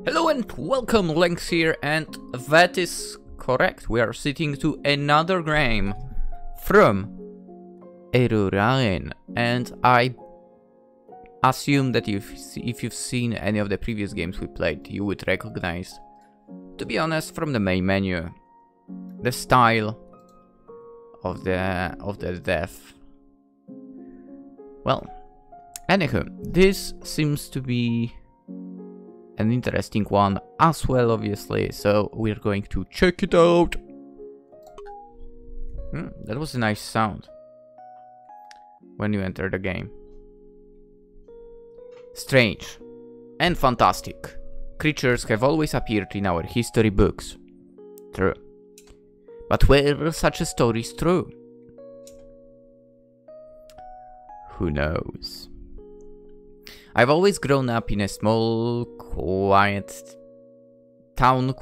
Hello and welcome, Lynx here, and that is correct. We are sitting to another game from Eroraen, and I assume that if you've seen any of the previous games we played, you would recognize, to be honest, from the main menu, the style of the death. Well, anywho, this seems to be an interesting one as well, obviously, so we're going to check it out. That was a nice sound when you enter the game. Strange and fantastic creatures have always appeared in our history books. True. But were such a stories true? Who knows? I've always grown up in a small, quiet town,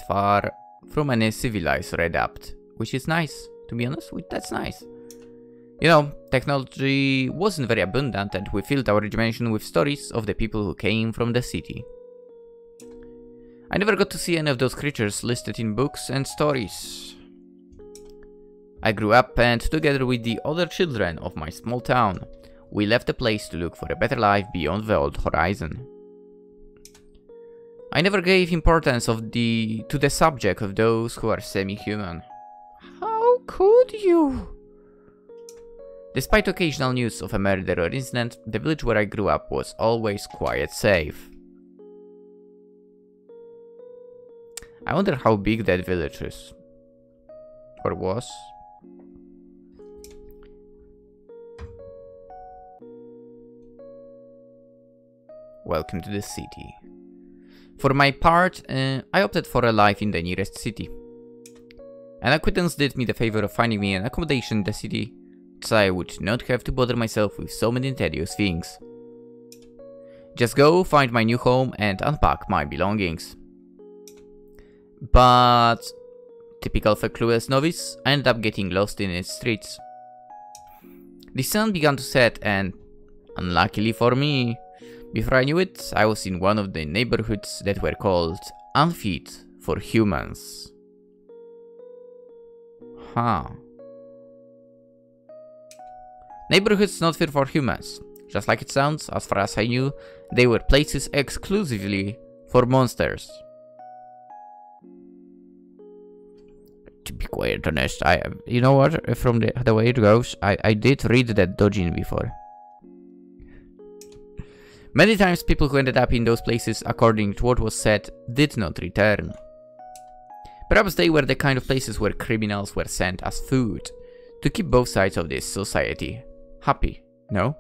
far from any civilized Ren'Py, which is nice, to be honest. That's nice. You know, technology wasn't very abundant, and we filled our imagination with stories of the people who came from the city. I never got to see any of those creatures listed in books and stories. I grew up, and together with the other children of my small town, we left the place to look for a better life beyond the old horizon. I never gave importance to the subject of those who are semi-human. How could you? Despite occasional news of a murder or incident, the village where I grew up was always quiet, safe. I wonder how big that village is. Or was. Welcome to the city. For my part, I opted for a life in the nearest city. An acquaintance did me the favor of finding me an accommodation in the city, so I would not have to bother myself with so many tedious things. Just go, find my new home, and unpack my belongings. But, typical of a clueless novice, I ended up getting lost in its streets. The sun began to set, and, unluckily for me, before I knew it, I was in one of the neighborhoods that were called unfit for humans. Huh. Neighborhoods not fit for humans. Just like it sounds, as far as I knew, they were places exclusively for monsters. To be quite honest, you know what, from the way it goes, I did read that dojin before. Many times people who ended up in those places, according to what was said, did not return. Perhaps they were the kind of places where criminals were sent as food, to keep both sides of this society happy, no?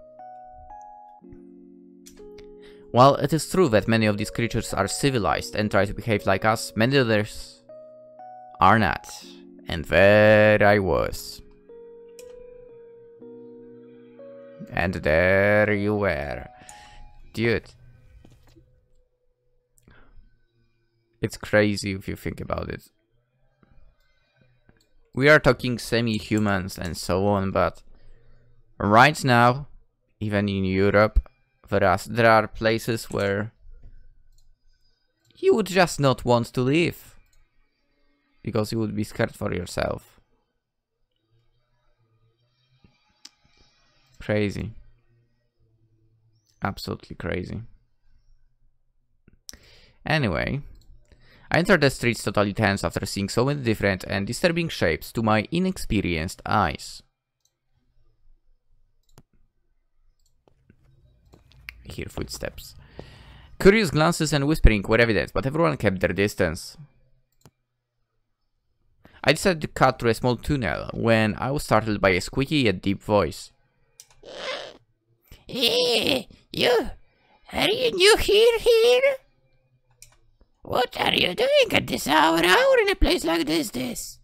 While it is true that many of these creatures are civilized and try to behave like us, many others are not. And there I was. And there you were. Dude, it's crazy if you think about it. We are talking semi-humans and so on, but right now, even in Europe, there are places where you would just not want to live because you would be scared for yourself. Crazy. Absolutely crazy. Anyway, I entered the streets totally tense after seeing so many different and disturbing shapes to my inexperienced eyes. I hear footsteps. Curious glances and whispering were evident, but everyone kept their distance. I decided to cut through a small tunnel when I was startled by a squeaky yet deep voice. Hey, are you new here? What are you doing at this hour in a place like this?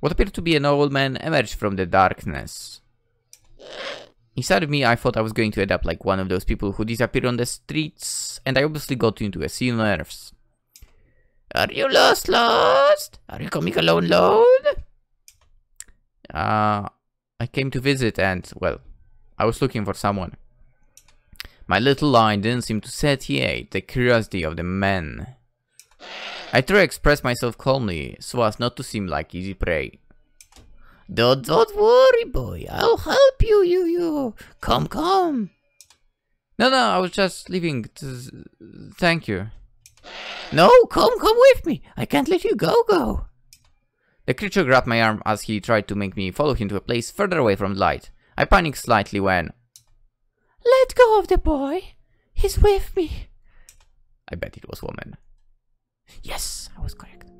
What appeared to be an old man emerged from the darkness. Inside of me, I thought I was going to end up like one of those people who disappear on the streets, and I obviously got into a sea of nerves. Are you lost? Are you coming alone? I came to visit and, well, I was looking for someone. My little lie didn't seem to satiate the curiosity of the men. I tried to express myself calmly, so as not to seem like easy prey. Don't worry, boy. I'll help you, you. Come. No, I was just leaving. Thank you. No, come with me. I can't let you go. The creature grabbed my arm as he tried to make me follow him to a place further away from the light. I panicked slightly when... Let go of the boy. He's with me. I bet it was a woman. Yes, I was correct.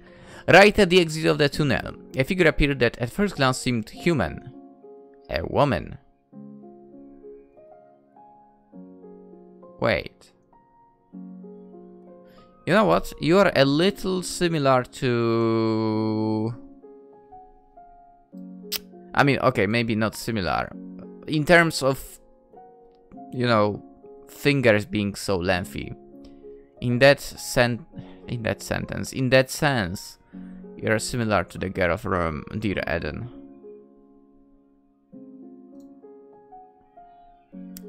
Right at the exit of the tunnel, a figure appeared that at first glance seemed human. A woman. Wait. You know what? You are a little similar to... I mean, okay, maybe not similar. In terms of, you know, fingers being so lengthy. In that sense, you're similar to the girl from Dear Eden.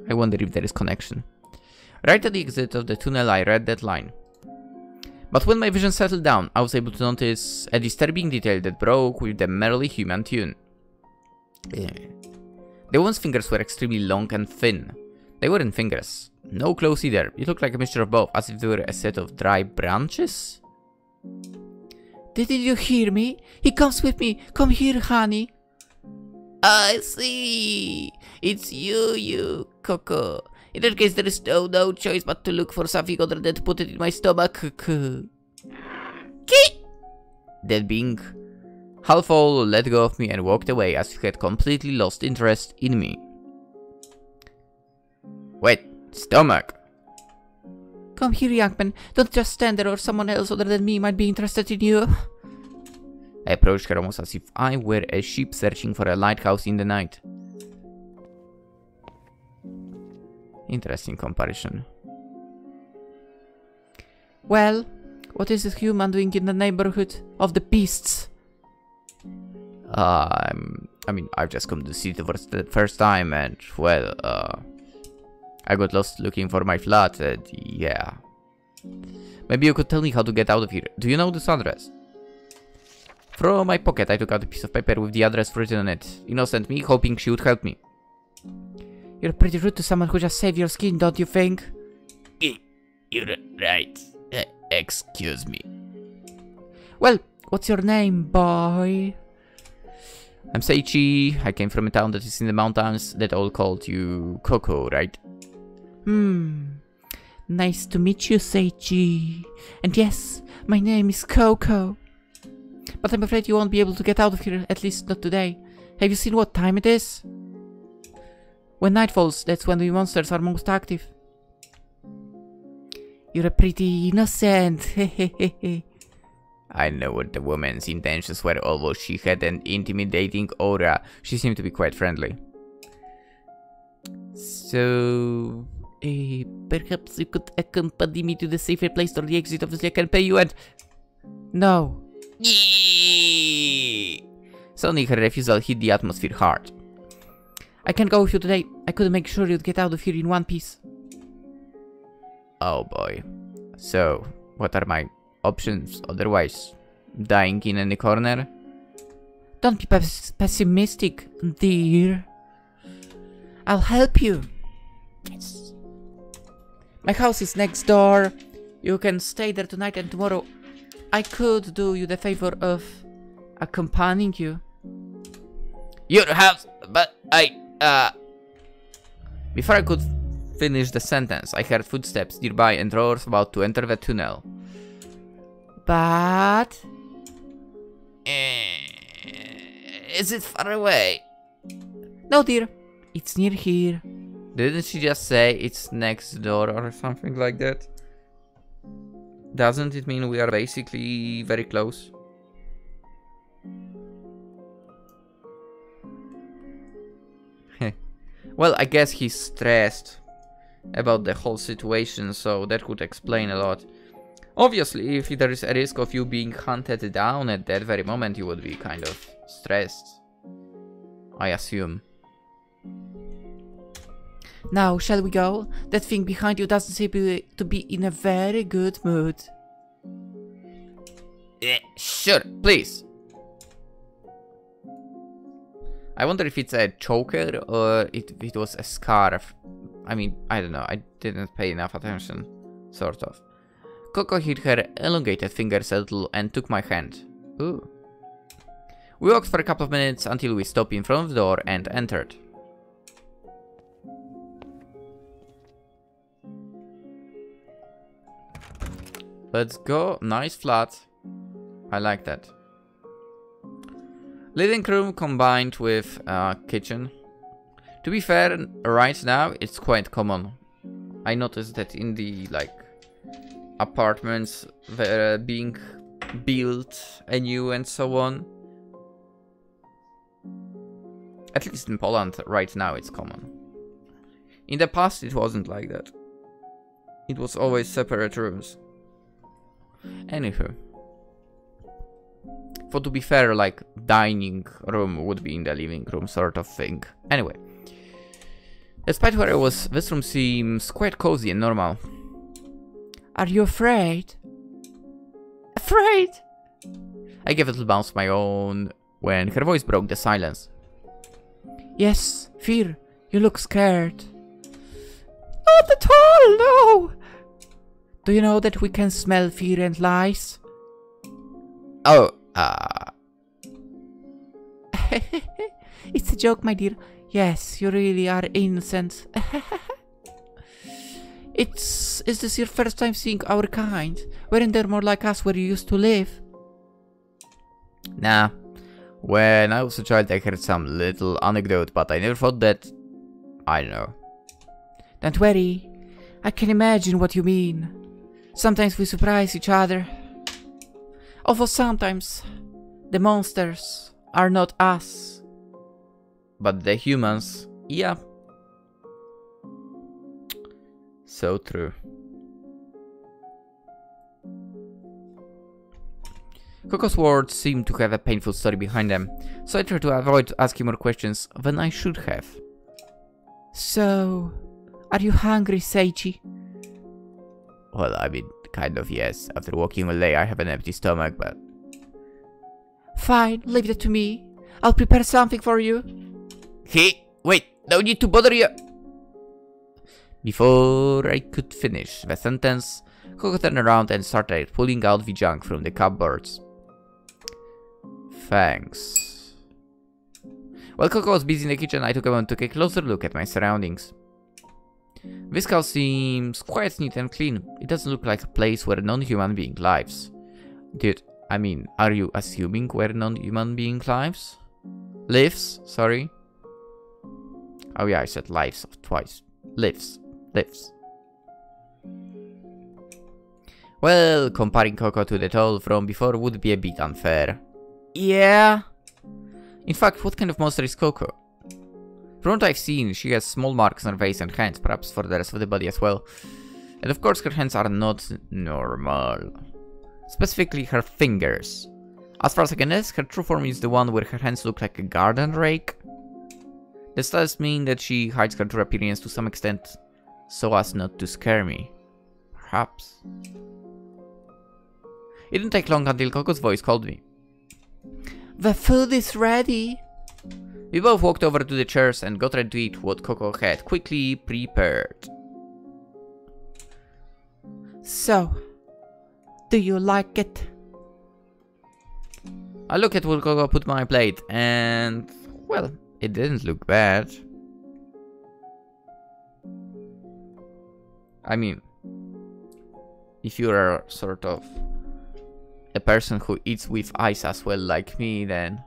I wonder if there is connection. Right at the exit of the tunnel, I read that line. But when my vision settled down, I was able to notice a disturbing detail that broke with the merely human tune. The woman's fingers were extremely long and thin. They weren't fingers. No claws either. It looked like a mixture of both, as if they were a set of dry branches. Didn't you hear me? He comes with me. Come here, honey. I see. It's you, Koko. In that case, there is no choice but to look for something other than to put it in my stomach. That being half-owl let go of me and walked away as if he had completely lost interest in me. Wait, stomach? Come here, young man. Don't just stand there or someone else other than me might be interested in you. I approached her almost as if I were a sheep searching for a lighthouse in the night. Interesting comparison. Well, what is a human doing in the neighborhood of the beasts? I mean, I've just come to the city for the first time and, well, I got lost looking for my flat and, yeah. Maybe you could tell me how to get out of here. Do you know this address? From my pocket, I took out a piece of paper with the address written on it. Innocent me, hoping she would help me. You're pretty rude to someone who just saved your skin, don't you think? You're right. Excuse me. Well, what's your name, boy? I'm Seiichi. I came from a town that is in the mountains that all called you Koko, right? Nice to meet you, Seiichi. And yes, my name is Koko. But I'm afraid you won't be able to get out of here, at least not today. Have you seen what time it is? When night falls, that's when the monsters are most active. You're pretty innocent. I know what the woman's intentions were, although she had an intimidating aura. She seemed to be quite friendly. So... perhaps you could accompany me to the safer place or the exit of the I can pay you and... No. Suddenly her refusal hit the atmosphere hard. I can't go with you today. I couldn't make sure you'd get out of here in one piece. Oh boy. So, what are my options otherwise? Dying in any corner? Don't be pessimistic, dear. I'll help you. Yes. My house is next door. You can stay there tonight and tomorrow. I could do you the favor of accompanying you. Your house, but Before I could finish the sentence, I heard footsteps nearby and roars about to enter the tunnel. But... is it far away? No, dear. It's near here. Didn't she just say it's next door or something like that? Doesn't it mean we are basically very close? Well, I guess he's stressed about the whole situation, so that would explain a lot. Obviously, if there is a risk of you being hunted down at that very moment, you would be kind of stressed, I assume. Now, shall we go? That thing behind you doesn't seem to be in a very good mood. Sure, please. I wonder if it's a choker or if it was a scarf. I mean, I don't know. I didn't pay enough attention. Sort of. Koko hit her elongated fingers a little and took my hand. Ooh. We walked for a couple of minutes until we stopped in front of the door and entered. Let's go. Nice flat. I like that. Living room combined with kitchen. To be fair, right now it's quite common. I noticed that in the apartments that are being built anew and so on. At least in Poland, right now it's common. In the past it wasn't like that. It was always separate rooms. Anywho. For to be fair, like, dining room would be in the living room sort of thing. Anyway. Despite where I was, this room seems quite cozy and normal. Are you afraid? Afraid? I gave a little bounce of my own when her voice broke the silence. Yes, fear. You look scared. Not at all, no! Do you know that we can smell fear and lies? Oh, It's a joke, my dear. Yes, you really are innocent. Is this your first time seeing our kind? Weren't there more like us where you used to live? Nah. When I was a child I heard some little anecdote, but I never thought that... I don't know. Don't worry. I can imagine what you mean. Sometimes we surprise each other. Although sometimes the monsters are not us. But the humans, yeah. So true. Koko's words seem to have a painful story behind them, so I try to avoid asking more questions than I should have. So, are you hungry, Seiichi? Well, I mean, kind of yes. After walking all day, I have an empty stomach, but... Fine, leave that to me. I'll prepare something for you. Hey, wait, no need to bother you. Before I could finish the sentence, Koko turned around and started pulling out the junk from the cupboards. Thanks. While Koko was busy in the kitchen, I took a moment to take a closer look at my surroundings. This house seems quite neat and clean. It doesn't look like a place where non-human being lives. Dude, I mean, are you assuming where non-human being lives? Lives, sorry. Oh yeah, I said lives twice. Lives. Well, comparing Koko to the doll from before would be a bit unfair. Yeah. In fact, what kind of monster is Koko? From what I've seen, she has small marks on her face and hands, perhaps for the rest of the body as well. And of course her hands are not normal. Specifically her fingers. As far as I can guess, her true form is the one where her hands look like a garden rake. This does mean that she hides her true appearance to some extent, so as not to scare me. Perhaps. It didn't take long until Koko's voice called me. The food is ready. We both walked over to the chairs and got ready to eat what Koko had quickly prepared. So, do you like it? I looked at what Koko put on my plate and, well, it didn't look bad. I mean, if you're sort of a person who eats with ice as well like me, then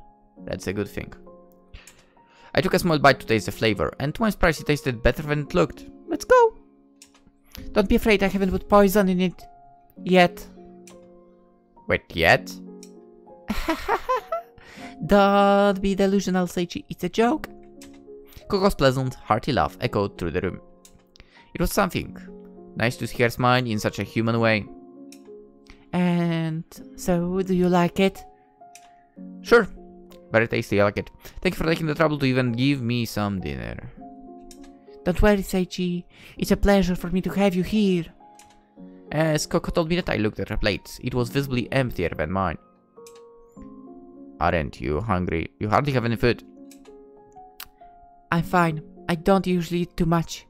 that's a good thing. I took a small bite to taste the flavor, and to my surprise it tasted better than it looked. Let's go! Don't be afraid, I haven't put poison in it yet. Wait, yet? Don't be delusional, Seiichi, it's a joke. Koko's pleasant, hearty laugh echoed through the room. It was something. Nice to see her smile in such a human way. And so, do you like it? Sure. Very tasty, I like it. Thank you for taking the trouble to even give me some dinner. Don't worry, Seiichi. It's a pleasure for me to have you here. As Koko told me that I looked at her plate, it was visibly emptier than mine. Aren't you hungry? You hardly have any food. I'm fine. I don't usually eat too much.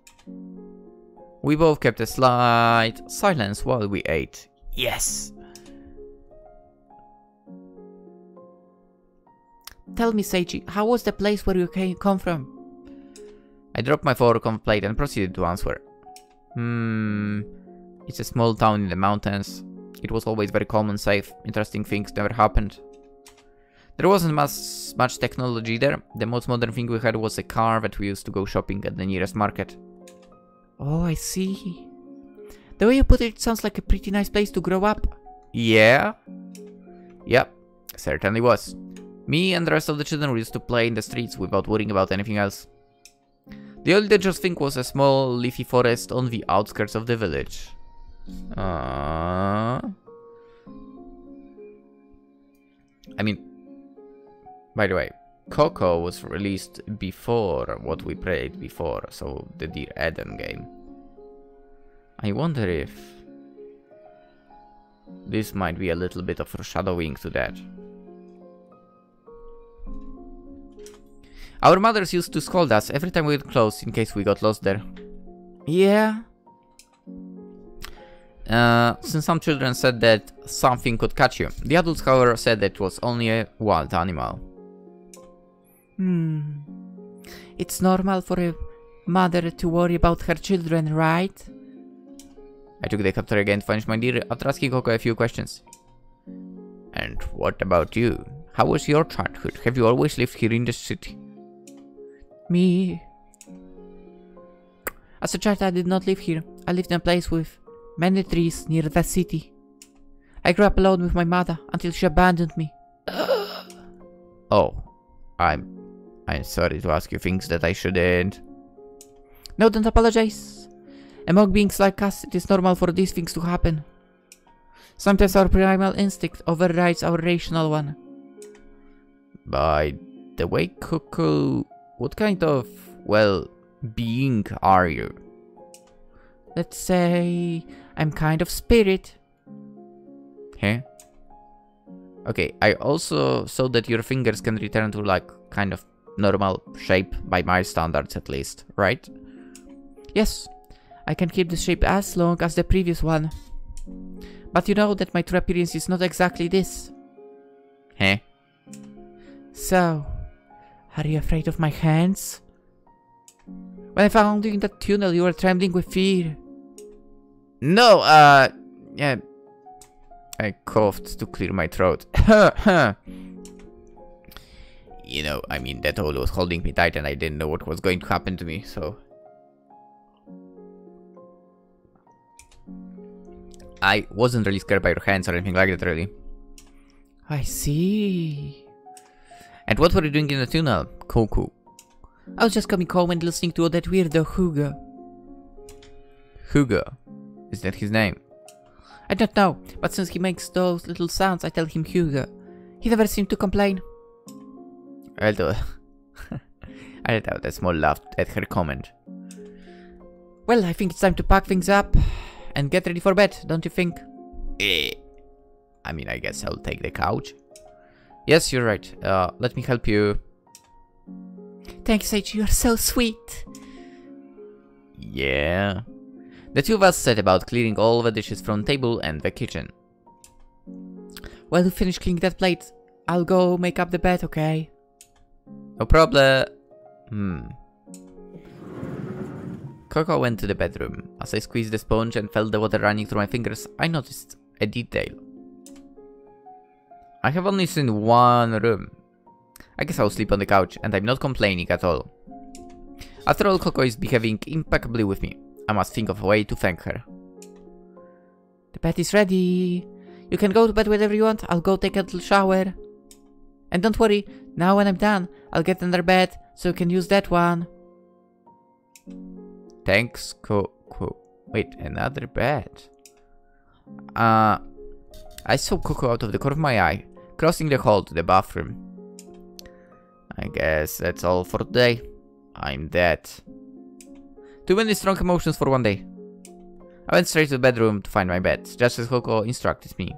We both kept a slight silence while we ate. Yes! Tell me, Seiichi, how was the place where you come from? I dropped my fork on the plate and proceeded to answer. It's a small town in the mountains. It was always very calm and safe. Interesting things never happened. There wasn't much technology there. The most modern thing we had was a car that we used to go shopping at the nearest market. Oh, I see. The way you put it sounds like a pretty nice place to grow up. Yeah? Yep, certainly was. Me and the rest of the children used to play in the streets without worrying about anything else. The only dangerous thing was a small leafy forest on the outskirts of the village. I mean, by the way, Koko was released before what we played before, so the Dear Eden game. I wonder if this might be a little bit of foreshadowing to that. Our mothers used to scold us every time we were close in case we got lost there. Yeah? Since some children said that something could catch you. The adults, however, said that it was only a wild animal. It's normal for a mother to worry about her children, right? I took the capture again to finish my deal after asking Koko a few questions. And what about you? How was your childhood? Have you always lived here in the city? Me? As a child, I did not live here. I lived in a place with many trees near the city. I grew up alone with my mother until she abandoned me. Oh, I'm sorry to ask you things that I shouldn't. No, don't apologize. Among beings like us, it is normal for these things to happen. Sometimes our primal instinct overrides our rational one. By the way, Koko, what kind of, well, being are you? Let's say I'm kind of spirit. Huh? Okay, I also saw that your fingers can return to like kind of normal shape by my standards at least, right? Yes, I can keep the shape as long as the previous one. But you know that my true appearance is not exactly this. Huh? So, are you afraid of my hands? When I found you in that tunnel, you were trembling with fear. No, yeah. I coughed to clear my throat. You know, I mean, that all was holding me tight and I didn't know what was going to happen to me, so... I wasn't really scared by your hands or anything like that, really. I see. And what were you doing in the tunnel, Koko? I was just coming home and listening to that weirdo Hugo. Hugo? Is that his name? I don't know, but since he makes those little sounds, I tell him Hugo. He never seemed to complain. Although, I let out a small laugh at her comment. Well, I think it's time to pack things up and get ready for bed, don't you think? I mean, I guess I'll take the couch. Yes, you're right. Let me help you. Thanks, Seiichi, you're so sweet. Yeah. The two of us set about clearing all the dishes from the table and the kitchen. While you finish cleaning that plate, I'll go make up the bed, okay? No problem. Koko went to the bedroom. As I squeezed the sponge and felt the water running through my fingers, I noticed a detail. I have only seen one room. I guess I'll sleep on the couch, and I'm not complaining at all. After all, Koko is behaving impeccably with me. I must think of a way to thank her. The bed is ready. You can go to bed whenever you want. I'll go take a little shower. And don't worry, now when I'm done, I'll get another bed so you can use that one. Thanks, Koko. Wait, another bed? I saw Koko out of the corner of my eye, crossing the hall to the bathroom. I guess that's all for today. I'm dead. Too many strong emotions for one day. I went straight to the bedroom to find my bed, just as Koko instructed me.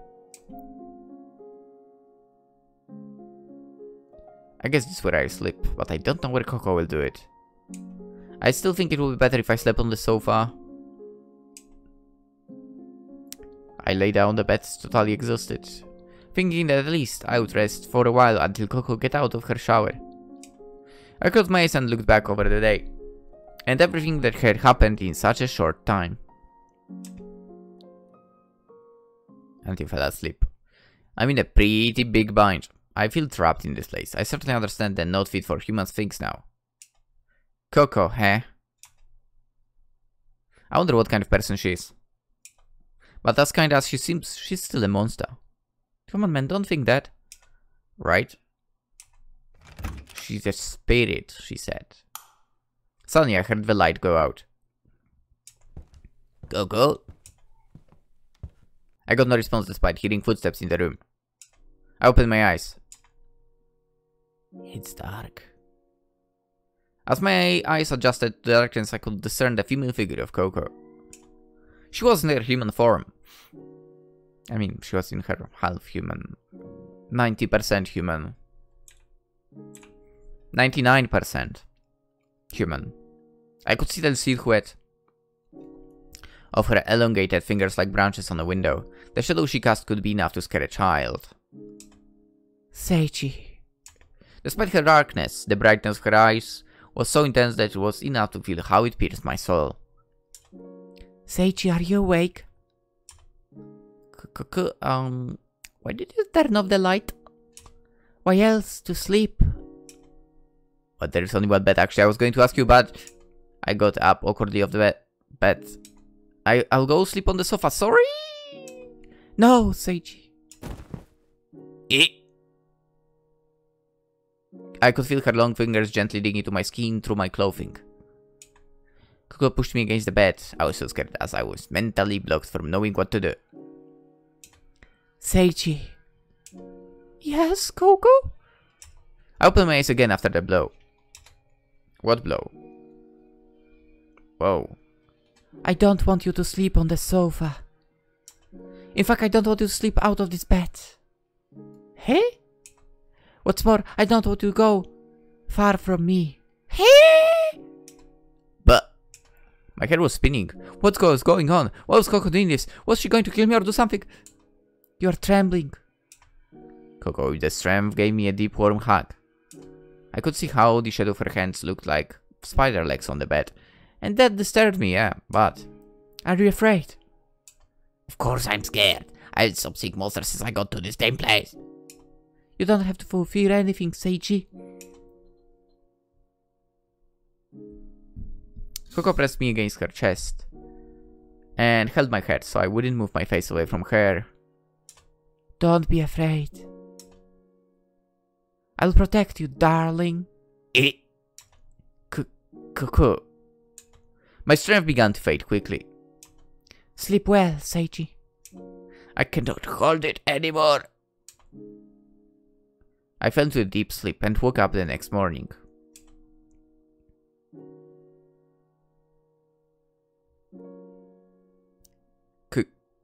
I guess this is where I sleep, but I don't know where Koko will do it. I still think it would be better if I slept on the sofa. I lay down on the bed, totally exhausted, thinking that at least I would rest for a while until Koko get out of her shower. I closed my eyes and looked back over the day, and everything that had happened in such a short time. Until I fell asleep. I'm in a pretty big bind. I feel trapped in this place. I certainly understand that not fit for humans things now. Koko, huh? I wonder what kind of person she is. But as kind as she seems, she's still a monster. Come on, man, don't think that. Right? She's a spirit, she said. Suddenly I heard the light go out. Koko? I got no response despite hearing footsteps in the room. I opened my eyes. It's dark. As my eyes adjusted to the darkness, I could discern the female figure of Koko. She was in her human form. I mean, she was in her half-human. 90% human. 99% human. I could see the silhouette of her elongated fingers like branches on a window. The shadow she cast could be enough to scare a child. Seiichi. Despite her darkness, the brightness of her eyes was so intense that it was enough to feel how it pierced my soul. Seiichi, are you awake? Why did you turn off the light? Why else to sleep? But there is only one bed. Actually, I was going to ask you, but I got up awkwardly off the bed. I'll go sleep on the sofa. Sorry? No, Seiichi. I could feel her long fingers gently digging into my skin through my clothing. Koko pushed me against the bed. I was so scared as I was mentally blocked from knowing what to do. Seiichi. Yes, Koko? I opened my eyes again after the blow. What blow? Whoa. I don't want you to sleep on the sofa. In fact, I don't want you to sleep out of this bed. Hey? What's more, I don't want you to go far from me. Hey? But my head was spinning. What's going on? What was Koko doing this? Was she going to kill me or do something? You're trembling. Koko with the strength gave me a deep warm hug. I could see how the shadow of her hands looked like spider legs on the bed. And that disturbed me, yeah, but... Are you afraid? Of course I'm scared. I've stopped seeing monsters since I got to this damn place. You don't have to fear anything, Seiichi. Koko pressed me against her chest and held my head so I wouldn't move my face away from her. Don't be afraid. I'll protect you, darling. Koko. My strength began to fade quickly. Sleep well, Seiichi. I cannot hold it anymore. I fell into a deep sleep and woke up the next morning.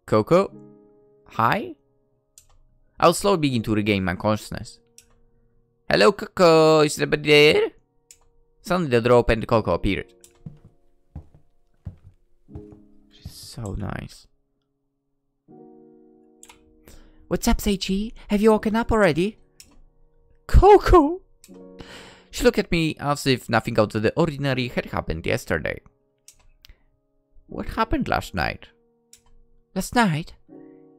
Koko? Hi? I will slowly begin to regain my consciousness. Hello, Koko, is anybody there? Suddenly the door opened and Koko appeared. She's so nice. What's up, Seiichi? Have you woken up already? Koko! She looked at me as if nothing out of the ordinary had happened yesterday. What happened last night? Last night?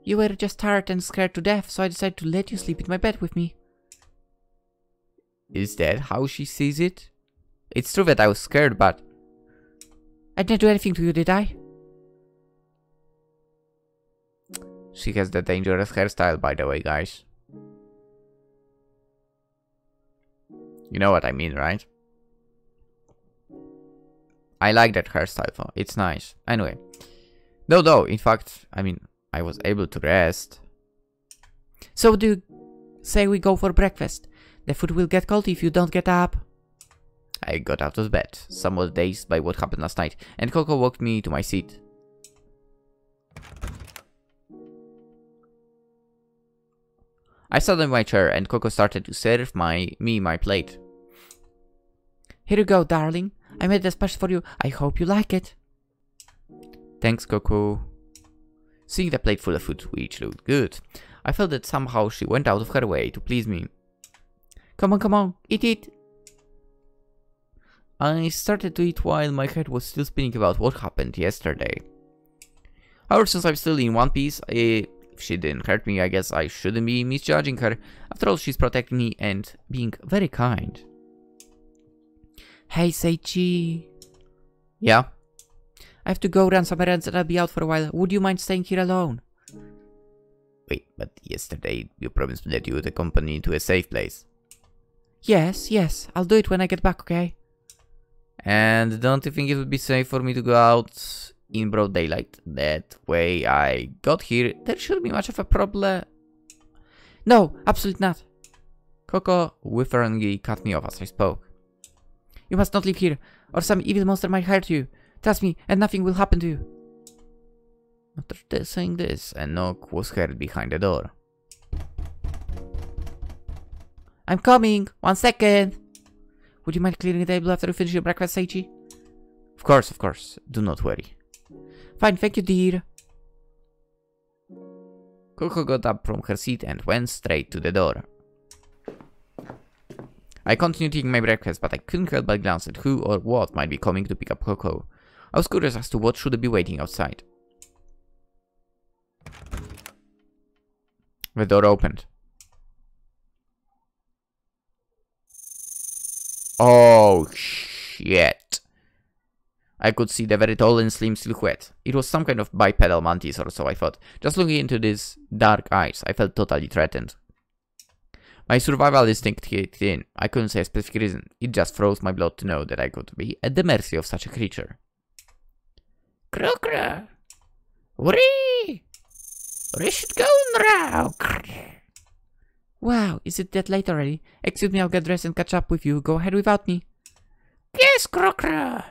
You were just tired and scared to death, so I decided to let you sleep in my bed with me. Is that how she sees it? It's true that I was scared, but... I didn't do anything to you, did I? She has the dangerous hairstyle, by the way, guys. You know what I mean, right? I like that hairstyle, though. It's nice. Anyway. No, in fact, I mean, I was able to rest. So do you say we go for breakfast? The food will get cold if you don't get up. I got out of bed, somewhat dazed by what happened last night, and Koko walked me to my seat. I sat in my chair and Koko started to serve me my plate. Here you go, darling. I made this special for you. I hope you like it. Thanks, Koko. Seeing the plate full of food, which looked good, I felt that somehow she went out of her way to please me. Come on, eat it. I started to eat while my head was still spinning about what happened yesterday. However, since I'm still in one piece, if she didn't hurt me, I guess I shouldn't be misjudging her. After all, she's protecting me and being very kind. Hey, Seiichi. Yeah? I have to go run some errands and I'll be out for a while. Would you mind staying here alone? Wait, but yesterday you promised me that you would accompany me to a safe place. Yes. I'll do it when I get back, okay? And don't you think it would be safe for me to go out in broad daylight? That way I got here, there shouldn't be much of a problem. No, absolutely not. Koko whimperingly cut me off as I spoke. You must not leave here, or some evil monster might hurt you. Trust me, and nothing will happen to you. After saying this, a knock was heard behind the door. I'm coming! 1 second! Would you mind clearing the table after you finish your breakfast, Seiichi? Of course. Do not worry. Fine, thank you, dear. Koko got up from her seat and went straight to the door. I continued eating my breakfast, but I couldn't help but glance at who or what might be coming to pick up Koko. I was curious as to what should be waiting outside. The door opened. Oh shit. I could see the very tall and slim silhouette. It was some kind of bipedal mantis or so, I thought. Just looking into these dark eyes, I felt totally threatened. My survival instinct kicked in. I couldn't say a specific reason. It just froze my blood to know that I could be at the mercy of such a creature. Koko! Whee! We should go now! Wow, is it that late already? Excuse me, I'll get dressed and catch up with you. Go ahead without me. Yes, Koko!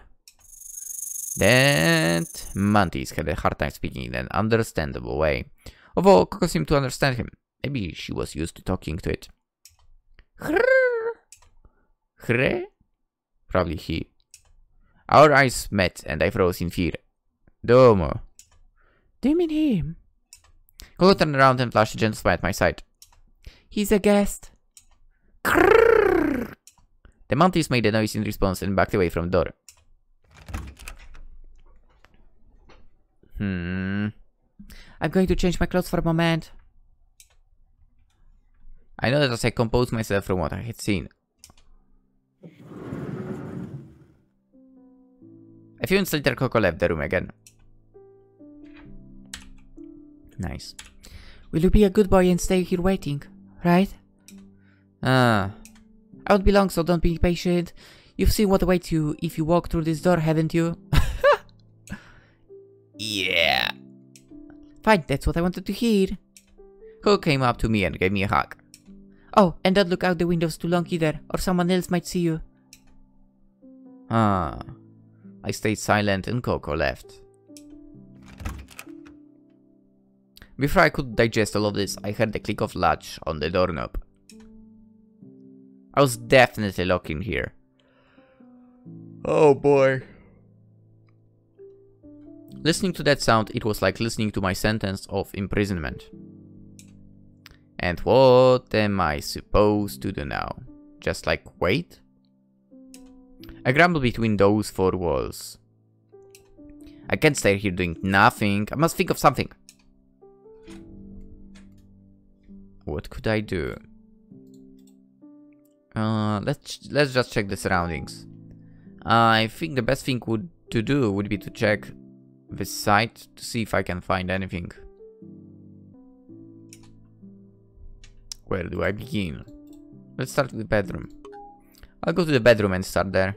That mantis had a hard time speaking in an understandable way. Although Koko seemed to understand him. Maybe she was used to talking to it. Hre? Probably he. Our eyes met and I froze in fear. Domo. Do you mean him? Koko turned around and flashed a gentle smile at my side. He's a guest. The mantis made a noise in response and backed away from the door. I'm going to change my clothes for a moment. I nodded as I composed myself from what I had seen. A few minutes later, Koko left the room again. Nice. Will you be a good boy and stay here waiting, right? Ah. I won't be long, so don't be impatient. You've seen what awaits you if you walk through this door, haven't you? Yeah. Fine, that's what I wanted to hear. Koko came up to me and gave me a hug. Oh, and don't look out the windows too long either, or someone else might see you. Ah. I stayed silent and Koko left. Before I could digest all of this, I heard the click of latch on the doorknob. I was definitely locked in here. Oh boy. Listening to that sound, it was like listening to my sentence of imprisonment. And what am I supposed to do now? Just like wait? I grumbled between those four walls. I can't stay here doing nothing. I must think of something. What could I do? Let's just check the surroundings. I think the best thing to do would be to check the site to see if I can find anything. Where do I begin? Let's start with the bedroom. I'll go to the bedroom and start there.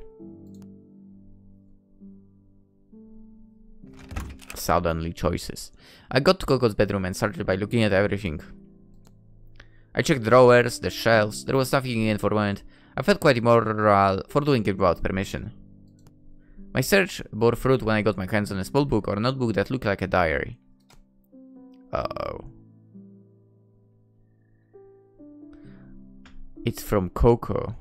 Suddenly choices. I got to Koko's bedroom and started by looking at everything. I checked drawers, the shelves, there was nothing in it for a moment. I felt quite immoral for doing it without permission. My search bore fruit when I got my hands on a small book or notebook that looked like a diary. Uh-oh. It's from Koko.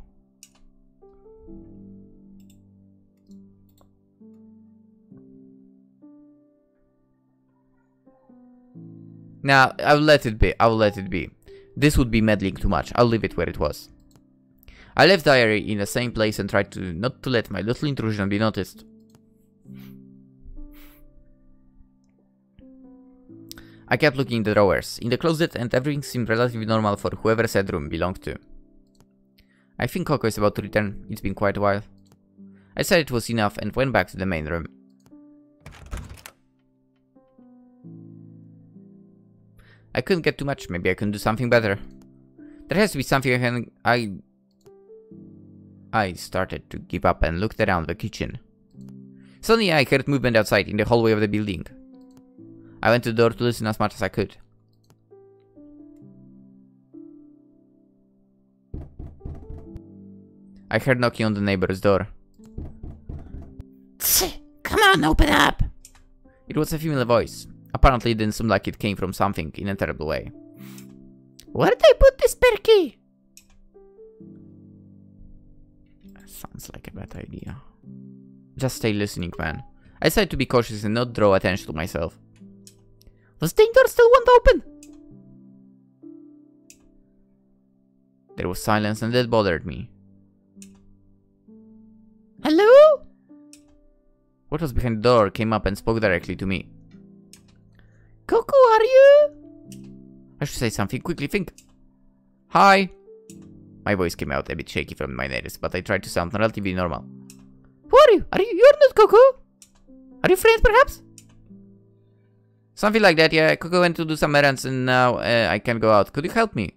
Nah, I'll let it be. I'll let it be. This would be meddling too much. I'll leave it where it was. I left diary in the same place and tried to not to let my little intrusion be noticed. I kept looking in the drawers, in the closet, and everything seemed relatively normal for whoever said room belonged to. I think Koko is about to return. It's been quite a while. I said it was enough and went back to the main room. I couldn't get too much. Maybe I can do something better. There has to be something I started to give up and looked around the kitchen. Suddenly I heard movement outside in the hallway of the building. I went to the door to listen as much as I could. I heard knocking on the neighbor's door. Come on, open up! It was a female voice. Apparently it didn't seem like it came from something in a terrible way. Where did I put this spare key? Sounds like a bad idea. Just stay listening, man. I decided to be cautious and not draw attention to myself. Was the door still won't open? There was silence and that bothered me. Hello? What was behind the door came up and spoke directly to me. Koko, are you? I should say something. Quickly think. Hi. My voice came out a bit shaky from my nariz, but I tried to sound relatively normal. Who are you? You're not Koko? Are you friends, perhaps? Something like that, yeah. Koko went to do some errands and now I can't go out. Could you help me?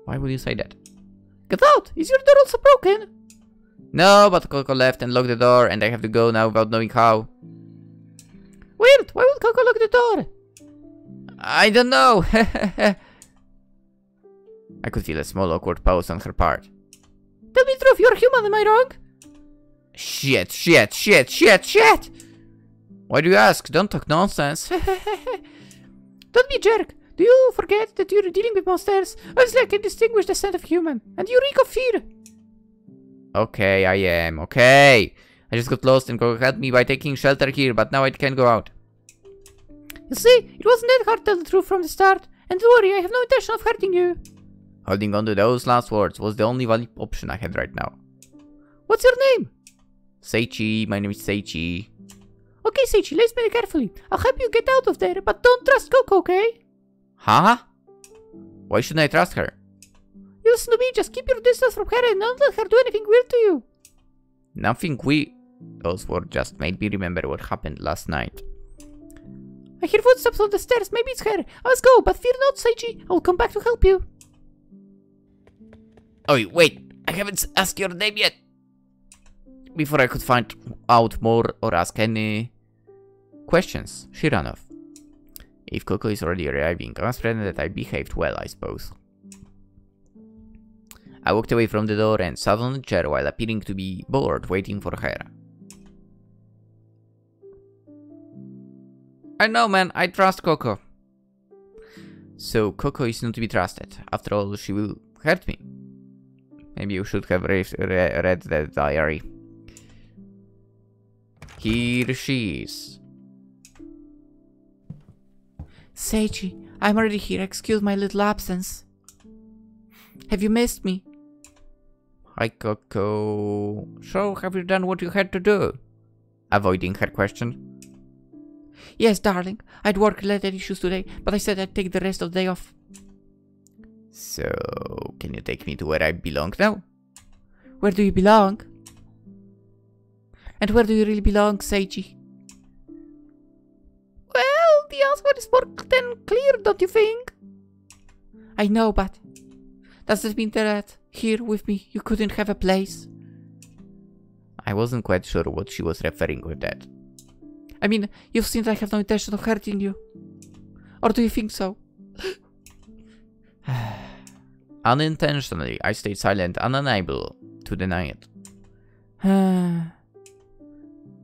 Why would you say that? Get out! Is your door also broken? No, but Koko left and locked the door and I have to go now without knowing how. Weird! Why would Koko lock the door? I don't know. I could feel a small awkward pause on her part. Tell me the truth, you're human, am I wrong? Shit. Why do you ask? Don't talk nonsense. Don't be a jerk. Do you forget that you're dealing with monsters? Obviously I can distinguish the scent of human. And you reek of fear. Okay, I am. Okay. I just got lost and Koko helped me by taking shelter here, but now I can't go out. You see, it wasn't that hard to tell the truth from the start. And don't worry, I have no intention of hurting you. Holding on to those last words was the only valid option I had right now. What's your name? Seiichi, my name is Seiichi. Okay, Seiichi, listen very carefully. I'll help you get out of there, but don't trust Koko, okay? Huh? Why shouldn't I trust her? You listen to me, just keep your distance from her and don't let her do anything weird to you. Nothing weird. Those words just made me remember what happened last night. I hear footsteps on the stairs, maybe it's her. I must go, but fear not, Seiichi. I will come back to help you. Oh, wait, I haven't asked your name yet. Before I could find out more or ask any questions, she ran off. If Koko is already arriving, I must pretend that I behaved well, I suppose. I walked away from the door and sat on the chair while appearing to be bored, waiting for her. I know, man, I trust Koko. So Koko is not to be trusted. After all, she will hurt me. Maybe you should have read the diary. Here she is. Seiichi, I'm already here. Excuse my little absence. Have you missed me? Hi, Koko. So, have you done what you had to do? Avoiding her question. Yes, darling. I'd work-related issues today, but I said I'd take the rest of the day off. So, can you take me to where I belong now? Where do you belong? And where do you really belong, Seiichi? Well, the answer is more than clear, don't you think? I know, but does that mean that here with me you couldn't have a place? I wasn't quite sure what she was referring with that. I mean, you've seen that I have no intention of hurting you. Or do you think so? Unintentionally, I stayed silent and unable to deny it.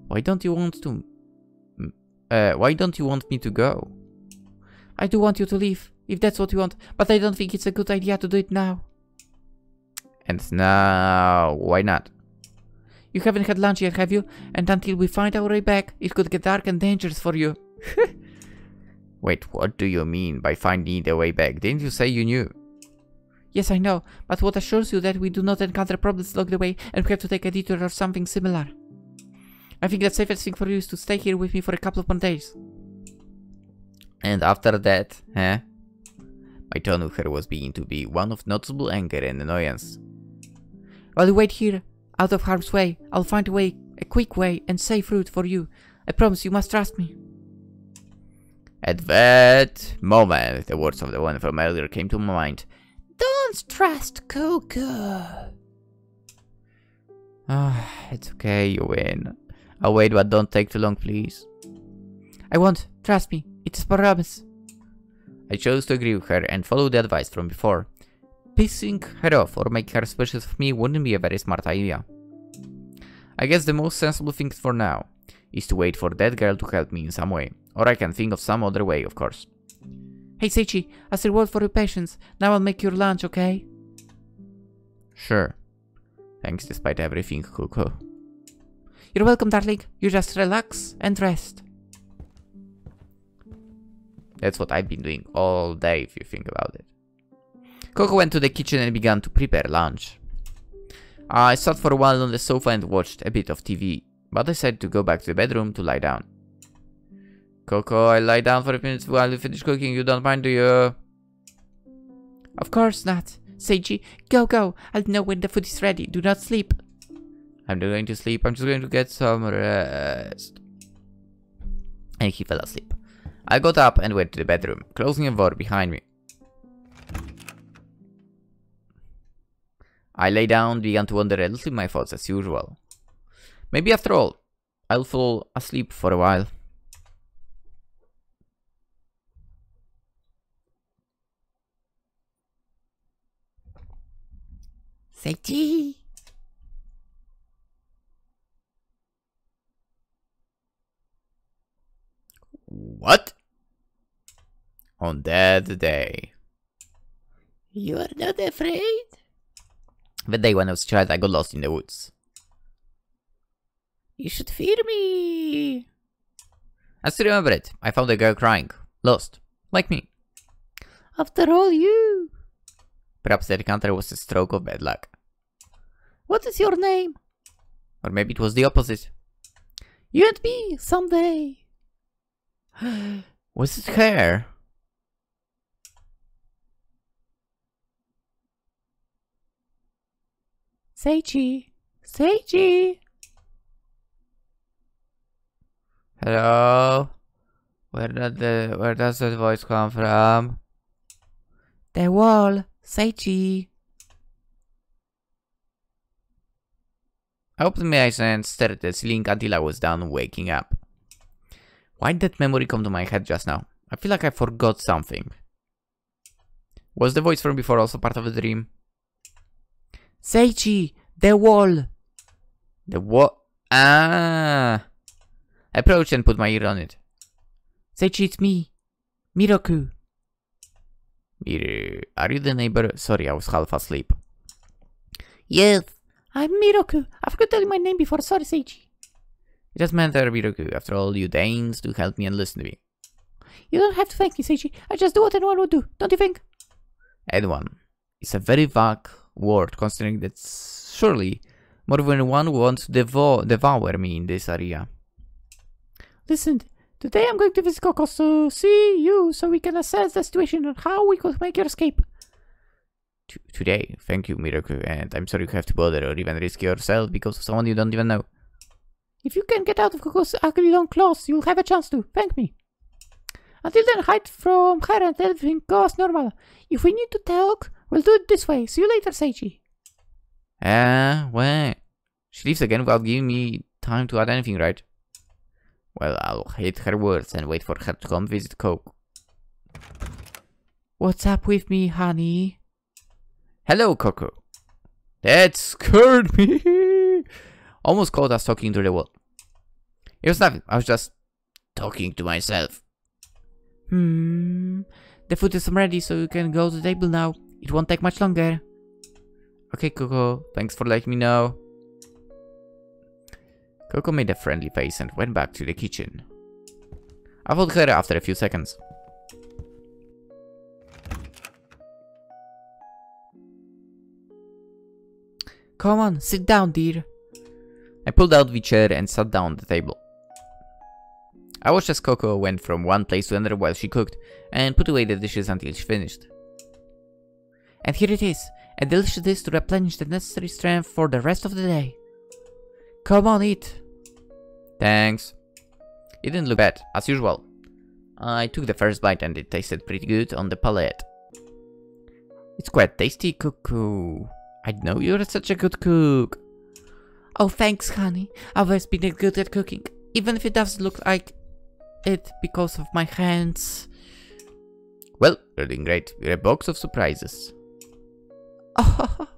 Why don't you want to... why don't you want me to go? I do want you to leave, if that's what you want, but I don't think it's a good idea to do it now. And now, why not? You haven't had lunch yet, have you? And until we find our way back, it could get dark and dangerous for you. Wait, what do you mean by finding the way back? Didn't you say you knew? Yes, I know, but what assures you that we do not encounter problems along the way and we have to take a detour or something similar? I think the safest thing for you is to stay here with me for a couple of more days. And after that, huh? My tone with her was beginning to be one of noticeable anger and annoyance. While you wait here, out of harm's way, I'll find a way, a quick way and safe route for you. I promise you must trust me. At that moment, the words of the one from earlier came to my mind. Don't trust Koko. It's okay, you win. I'll wait, but don't take too long, please. I won't. Trust me. It's a promise. I chose to agree with her and follow the advice from before. Pissing her off or making her suspicious of me wouldn't be a very smart idea. I guess the most sensible thing for now is to wait for that girl to help me in some way. Or I can think of some other way, of course. Hey Seiichi, as a reward for your patience, now I'll make your lunch, okay? Sure. Thanks despite everything, Koko. You're welcome, darling. You just relax and rest. That's what I've been doing all day, if you think about it. Koko went to the kitchen and began to prepare lunch. I sat for a while on the sofa and watched a bit of TV, but decided to go back to the bedroom to lie down. Koko, I lie down for a few minutes while you finish cooking, you don't mind, do you? Of course not. Seiichi, go. I'll know when the food is ready. Do not sleep. I'm not going to sleep, I'm just going to get some rest. And he fell asleep. I got up and went to the bedroom, closing the door behind me. I lay down, began to wonder a little my thoughts as usual. Maybe after all, I'll fall asleep for a while. Seiichi! What? On that day. You are not afraid? The day when I was a child, I got lost in the woods. You should fear me. I still remember it. I found a girl crying. Lost. Like me. After all, you. Perhaps that encounter was a stroke of bad luck. What is your name? Or maybe it was the opposite. You and me, someday. Was it her? Seiichi. Seiichi. Hello? Where does that voice come from? The wall. Seiichi. I opened my eyes and stared at the ceiling until I was done waking up. Why did that memory come to my head just now? I feel like I forgot something. Was the voice from before also part of the dream? Seiichi, the wall. The what? Ah! I approached and put my ear on it. Seiichi, it's me. Miroku. Are you the neighbor? Sorry, I was half asleep. Yes, I'm Miroku. I forgot to tell you my name before. Sorry, Seiichi. It doesn't matter, Miroku. After all, you deigned to help me and listen to me. You don't have to thank me, Seiichi. I just do what anyone would do, don't you think? Anyone. It's a very vague word, considering that surely more than one wants to devour me in this area. Listen, today I'm going to visit Koko to see you so we can assess the situation and how we could make your escape. Today? Thank you, Miroku, and I'm sorry you have to bother or even risk yourself because of someone you don't even know. If you can get out of Koko's ugly long claws, you'll have a chance to. Thank me. Until then, hide from her and everything goes normal. If we need to talk, we'll do it this way. See you later, Seiichi. Well, she leaves again without giving me time to add anything, right? Well, I'll hate her words and wait for her to come visit Koko. What's up with me, honey? Hello, Koko. That scared me. Almost caught us talking to the wall. It was nothing. I was just talking to myself. The food is ready, so you can go to the table now. It won't take much longer. Okay, Koko. Thanks for letting me know. Koko made a friendly face and went back to the kitchen. I followed her after a few seconds. Come on, sit down, dear. I pulled out the chair and sat down at the table. I watched as Koko went from one place to another while she cooked, and put away the dishes until she finished. And here it is, a delicious dish to replenish the necessary strength for the rest of the day. Come on, eat. Thanks. It didn't look bad, as usual. I took the first bite and it tasted pretty good on the palate. It's quite tasty, Koko. I know you're such a good cook. Oh, thanks, honey. I've always been good at cooking, even if it doesn't look like it because of my hands. Well, you're doing great. You're a box of surprises. Oh,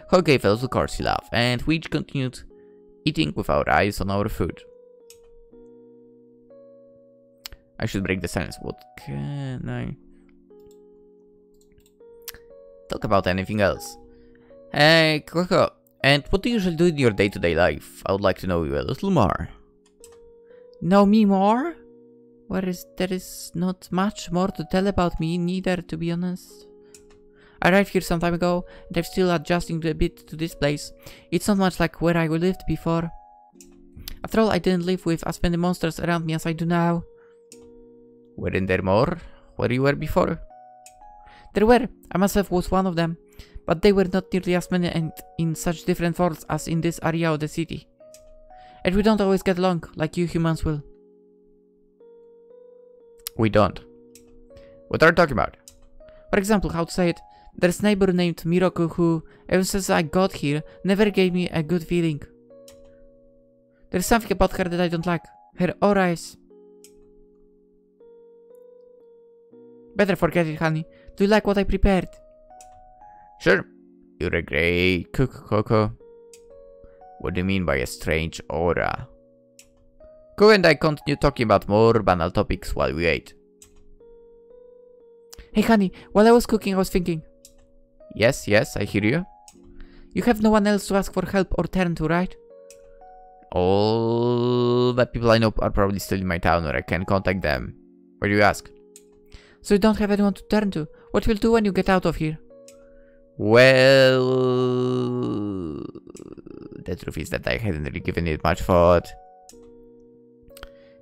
Koko gave a little courtesy laugh, and we each continued eating with our eyes on our food. I should break the silence. What can I talk about? Anything else? Hey, Koko, and what do you usually do in your day-to-day life? I would like to know you a little more. Know me more? There is not much more to tell about me, neither, to be honest. I arrived here some time ago, and I'm still adjusting a bit to this place. It's not much like where I lived before. After all, I didn't live with as many monsters around me as I do now. Weren't there more where you were before? There were. I myself was one of them. But they were not nearly as many and in such different forms as in this area of the city. And we don't always get along, like you humans will. We don't. What are you talking about? For example, how to say it, there's a neighbor named Miroku who, ever since I got here, never gave me a good feeling. There's something about her that I don't like. Her aura is... Better forget it, honey. Do you like what I prepared? Sure. You're a great cook, Koko. What do you mean by a strange aura? Koko and I continued talking about more banal topics while we ate. Hey honey, while I was cooking I was thinking. Yes, I hear you. You have no one else to ask for help or turn to, right? All the people I know are probably still in my town or I can contact them. Why do you ask? So you don't have anyone to turn to. What will you do when you get out of here? Well, the truth is that I hadn't really given it much thought.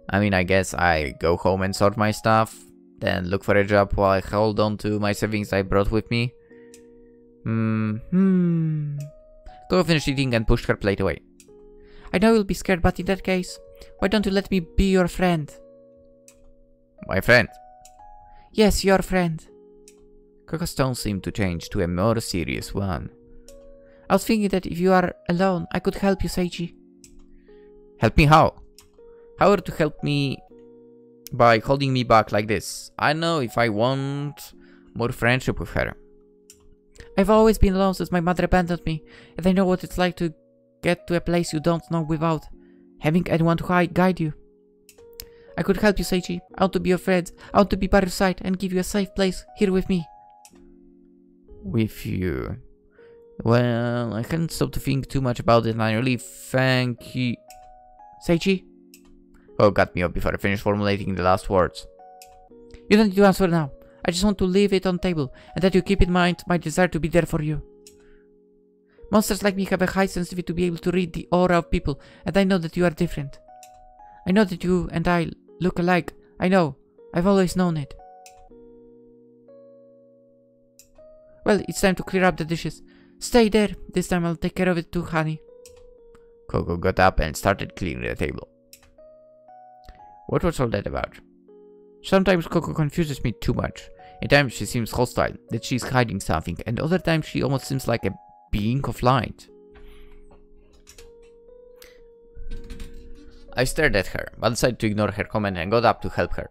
I mean, I guess I go home and sort my stuff, then look for a job while I hold on to my savings I brought with me. Koko finished eating and pushed her plate away. I know you'll be scared, but in that case, why don't you let me be your friend? My friend? Yes, your friend. Koko's tone seemed to change to a more serious one. I was thinking that if you are alone, I could help you, Seiichi. Help me how? How are you to help me by holding me back like this? I know if I want more friendship with her. I've always been alone since my mother abandoned me, and I know what it's like to get to a place you don't know without having anyone to guide you. I could help you, Seiichi. I want to be your friend. I want to be by your side and give you a safe place here with me. With you? Well, I can't stop to think too much about it and I really thank you. Seiichi? Oh, got me up before I finished formulating the last words. You don't need to answer now. I just want to leave it on the table and that you keep in mind my desire to be there for you. Monsters like me have a high sensitivity to be able to read the aura of people, and I know that you are different. I know that you and I look alike. I know. I've always known it. Well, it's time to clear up the dishes. Stay there. This time I'll take care of it too, honey. Koko got up and started cleaning the table. What was all that about? Sometimes Koko confuses me too much. At times she seems hostile, that she's hiding something, and other times she almost seems like a being of light. I stared at her, but decided to ignore her comment and got up to help her.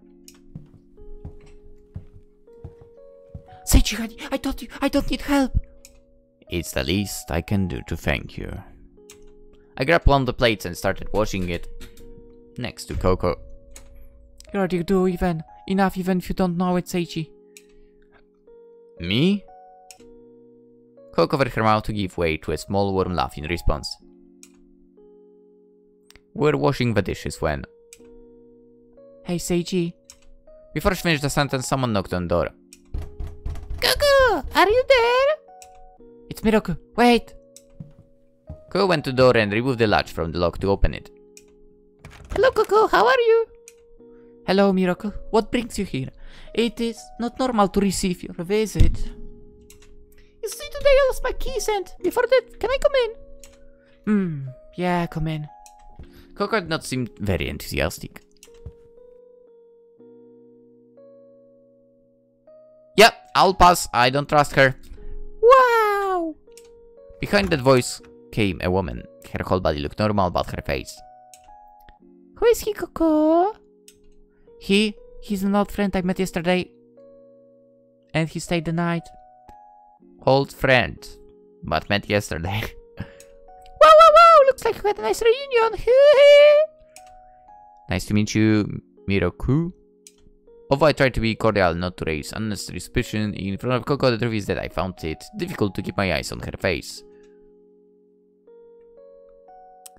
Seiichi, honey, I told you, I don't need help. It's the least I can do to thank you. I grabbed one of the plates and started washing it next to Koko. You already do enough even if you don't know it, Seiichi. Me? Koko covered her mouth to give way to a small warm laugh in response. We were washing the dishes when... Hey, Seiichi. Before she finished the sentence, someone knocked on the door. Koko, are you there? It's Miroku. Wait. Koko went to the door and removed the latch from the lock to open it. Hello, Koko. How are you? Hello, Miroku. What brings you here? It is not normal to receive your visit. You see, today I lost my keys and before that, can I come in? Yeah, come in. Koko did not seem very enthusiastic. Yeah, I'll pass. I don't trust her. Wow! Behind that voice came a woman. Her whole body looked normal but her face. Who is he, Koko? He's an old friend I met yesterday. And he stayed the night. Old friend, but met yesterday. Wow! Looks like we had a nice reunion. Nice to meet you, Miroku. Although I tried to be cordial not to raise unnecessary suspicion in front of Koko, the truth is that I found it difficult to keep my eyes on her face.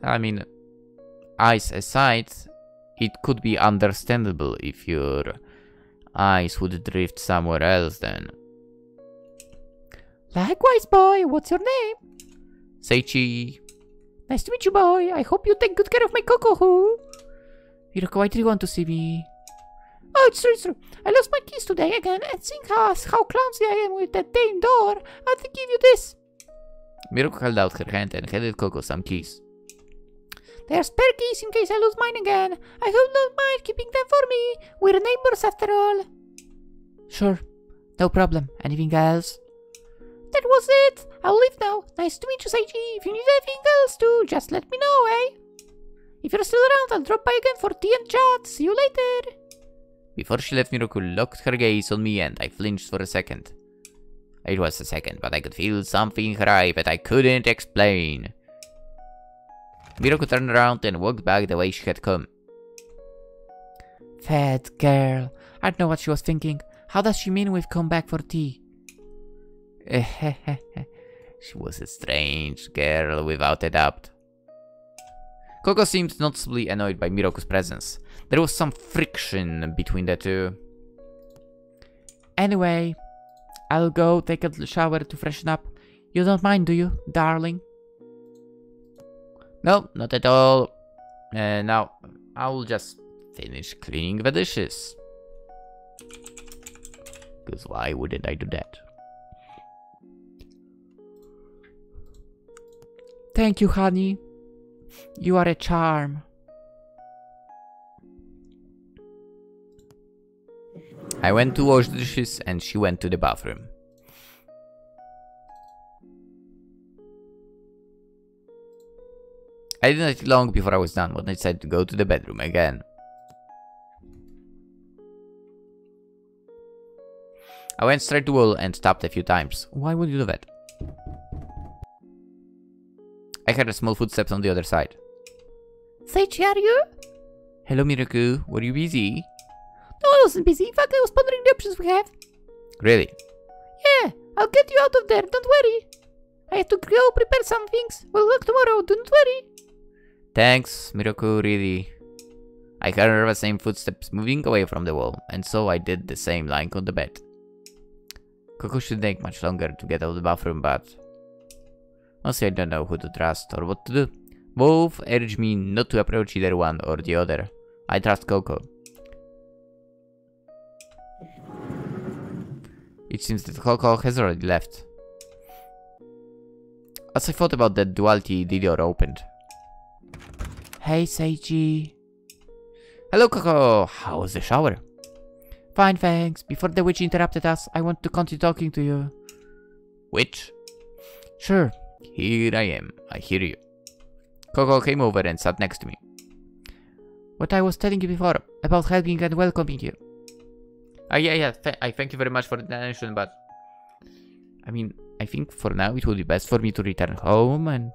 I mean, eyes aside, it could be understandable if your eyes would drift somewhere else then. Likewise, boy. What's your name? Seiichi. Nice to meet you, boy. I hope you take good care of my Koko. Miroku, why do you want to see me? Oh, it's true. I lost my keys today again, and seeing how clumsy I am with that damn door, I had to give you this. Miroku held out her hand and handed Koko some keys. They are spare keys in case I lose mine again. I hope you don't mind keeping them for me. We're neighbors after all. Sure. No problem. Anything else? That was it. I'll leave now. Nice to meet you, Seiichi. If you need anything else too, just let me know, eh? If you're still around, I'll drop by again for tea and chat. See you later. Before she left, Miroku locked her gaze on me and I flinched for a second. It was a second, but I could feel something in her eye that I couldn't explain. Miroku turned around and walked back the way she had come. Fat girl. I don't know what she was thinking. How does she mean we've come back for tea? She was a strange girl without a doubt. Koko seemed noticeably annoyed by Miroku's presence. There was some friction between the two. Anyway, I'll go take a shower to freshen up. You don't mind, do you, darling? No, not at all. Now, I'll just finish cleaning the dishes. Because why wouldn't I do that? Thank you, honey. You are a charm. I went to wash the dishes and she went to the bathroom. I didn't take long before I was done, but I decided to go to the bedroom again. I went straight to the wall and tapped a few times. Why would you do that? I heard a small footsteps on the other side. Seiichi, are you? Hello, Miroku. Were you busy? No, I wasn't busy. In fact, I was pondering the options we have. Really? Yeah, I'll get you out of there. Don't worry. I have to go prepare some things. We'll look tomorrow. Don't worry. Thanks, Miroku, really. I heard the same footsteps moving away from the wall, and so I did the same lying on the bed. Koko should take much longer to get out of the bathroom, but honestly I don't know who to trust or what to do. Both urge me not to approach either one or the other. I trust Koko. It seems that Koko has already left. As I thought about that duality, the door opened. Hey, Seiichi. Hello, Koko. How was the shower? Fine, thanks. Before the witch interrupted us, I want to continue talking to you. Witch? Sure. Here I am. I hear you. Koko came over and sat next to me. What I was telling you before, about helping and welcoming you. Yeah. I thank you very much for the attention, but I mean, I think for now it would be best for me to return home and...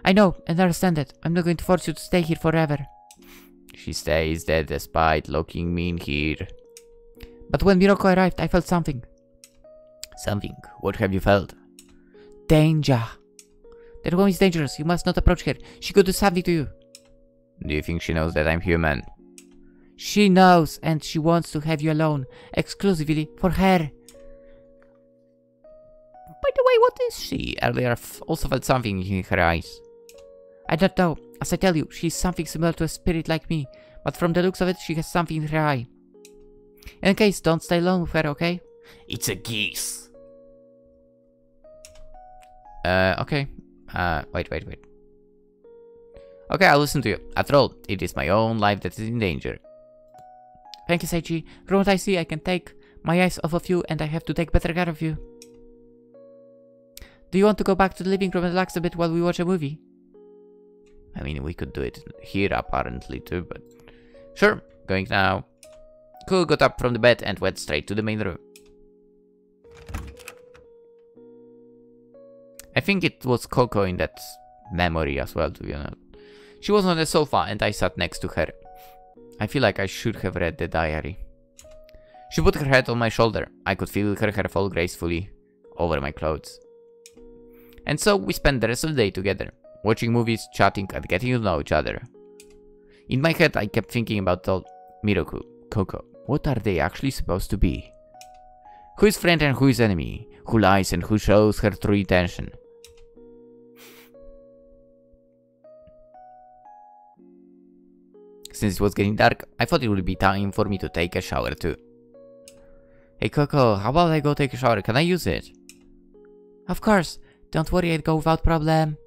I know, and I understand it. I'm not going to force you to stay here forever. She stays there despite locking me in here. But when Miroko arrived, I felt something. Something? What have you felt? Danger. That woman is dangerous. You must not approach her. She could do something to you. Do you think she knows that I'm human? She knows, and she wants to have you alone, exclusively for her. By the way, what is she? Earlier I also felt something in her eyes. I don't know. As I tell you, she's something similar to a spirit like me, but from the looks of it, she has something in her eye. In case, don't stay alone with her, okay? It's a geese. Okay. Wait. Okay, I'll listen to you. After all, it is my own life that is in danger. Thank you, Seiichi. From what I see, I can take my eyes off of you, and I have to take better care of you. Do you want to go back to the living room and relax a bit while we watch a movie? I mean, we could do it here apparently too, but... Sure, going now. Koko got up from the bed and went straight to the main room. I think it was Koko in that memory as well, to be honest. She was on the sofa and I sat next to her. I feel like I should have read the diary. She put her head on my shoulder. I could feel her hair fall gracefully over my clothes. And so we spent the rest of the day together, watching movies, chatting and getting to know each other. In my head I kept thinking about Miroku, Koko. What are they actually supposed to be? Who is friend and who is enemy? Who lies and who shows her true intention? Since it was getting dark, I thought it would be time for me to take a shower too. Hey Koko, how about I go take a shower? Can I use it? Of course. Don't worry, I'd go without problem.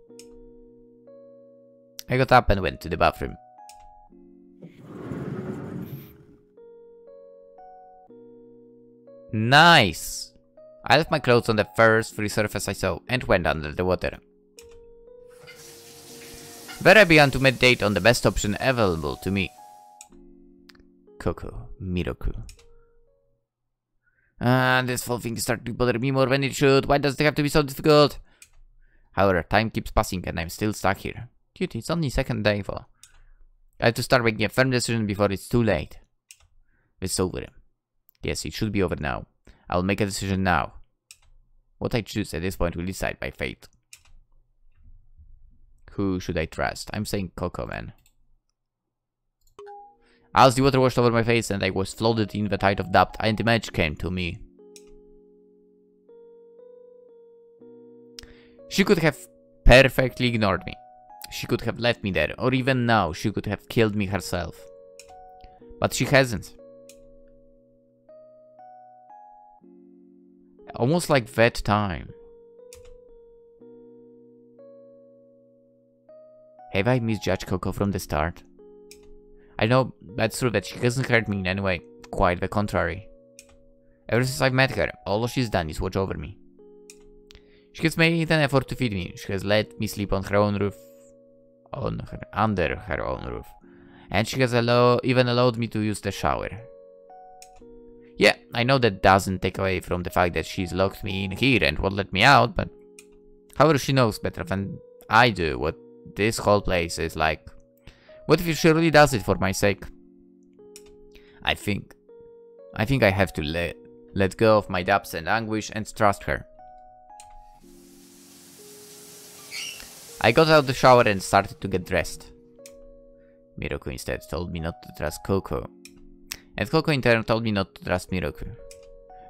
I got up and went to the bathroom. Nice! I left my clothes on the first free surface I saw and went under the water. There I began to meditate on the best option available to me. Koko, Miroku. This whole thing is starting to bother me more than it should. Why does it have to be so difficult? However, time keeps passing and I'm still stuck here. Dude, it's only second day though. I have to start making a firm decision before it's too late. It's over. Yes, it should be over now. I'll make a decision now. What I choose at this point will decide my fate. Who should I trust? I'm saying Koko, man. As the water washed over my face and I was floated in the tide of doubt, an image came to me. She could have perfectly ignored me. She could have left me there, or even now, she could have killed me herself. But she hasn't. Almost like that time. Have I misjudged Koko from the start? I know that's true that she hasn't hurt me in any way, quite the contrary. Ever since I've met her, all she's done is watch over me. She has made an effort to feed me, she has let me sleep on her own roof, under her own roof, and she has even allowed me to use the shower. Yeah, I know that doesn't take away from the fact that she's locked me in here and won't let me out, but however she knows better than I do what this whole place is like. What if she really does it for my sake? I think I have to let go of my doubts and anguish and trust her. I got out of the shower and started to get dressed. Miroku instead told me not to trust Koko. And Koko in turn told me not to trust Miroku.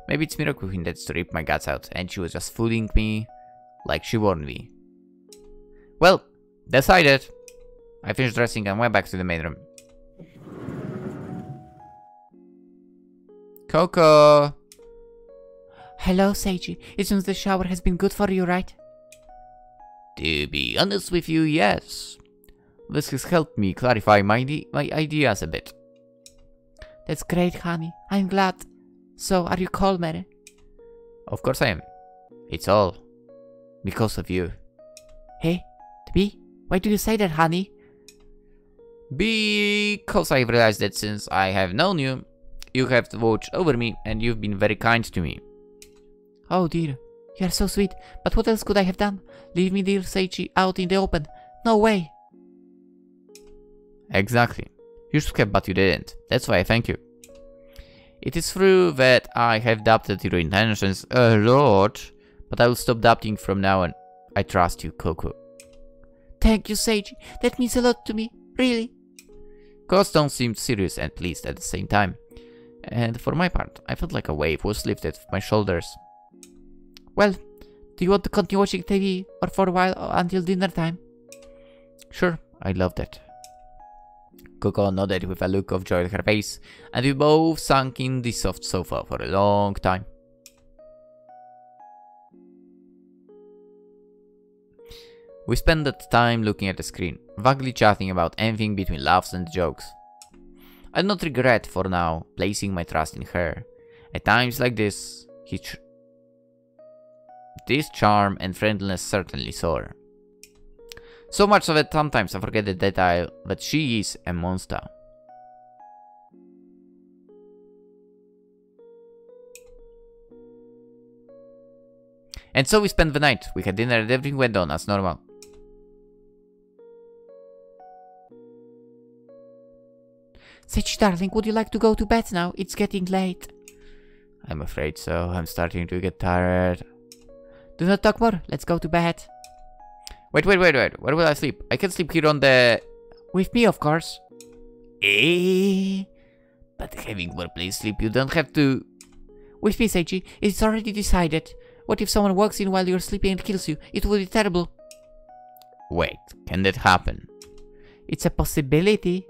Maybe it's Miroku who intends to rip my guts out and she was just fooling me like she warned me. Well, decided. I finished dressing and went back to the main room. Koko! Hello, Seiichi. It seems the shower has been good for you, right? To be honest with you, yes. This has helped me clarify my ideas a bit. That's great, honey. I'm glad. So, are you calmer? Of course I am. It's all because of you. Hey, B, why do you say that, honey? Because I've realized that since I have known you, you have watched over me and you've been very kind to me. Oh dear. You're so sweet, but what else could I have done? Leave me, dear Seiichi, out in the open? No way! Exactly. You should have, but you didn't. That's why I thank you. It is true that I have doubted your intentions a lot, but I will stop doubting from now on. I trust you, Koko. Thank you, Seiichi. That means a lot to me. Really. Coston seemed serious and pleased at the same time. And for my part, I felt like a wave was lifted from my shoulders. Well, do you want to continue watching TV or for a while until dinner time? Sure, I love that. Koko nodded with a look of joy on her face, and we both sank in the soft sofa for a long time. We spent that time looking at the screen, vaguely chatting about anything between laughs and jokes. I do not regret for now placing my trust in her. At times like this, this charm and friendliness certainly soar. So much of it sometimes I forget the detail that she is a monster. And so we spent the night. We had dinner and everything went on as normal. Seiichi, darling, would you like to go to bed now? It's getting late. I'm afraid so. I'm starting to get tired. Do not talk more. Let's go to bed. Wait. Where will I sleep? I can sleep here on the... With me, of course. But having more place sleep, you don't have to... With me, Seiichi. It's already decided. What if someone walks in while you're sleeping and kills you? It would be terrible. Wait, can that happen? It's a possibility.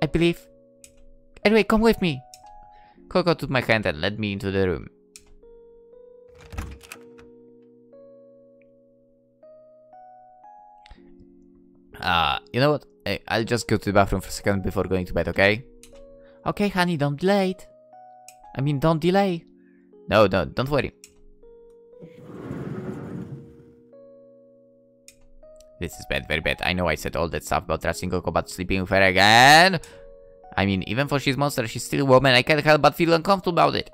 I believe. Anyway, come with me. Koko took my hand and led me into the room. You know what? I'll just go to the bathroom for a second before going to bed, okay? Okay, honey, don't delay it. I mean, don't delay. No, don't worry. This is bad, very bad. I know I said all that stuff about trusting Koko, but sleeping with her again. I mean, even though she's a monster, she's still a woman. I can't help but feel uncomfortable about it.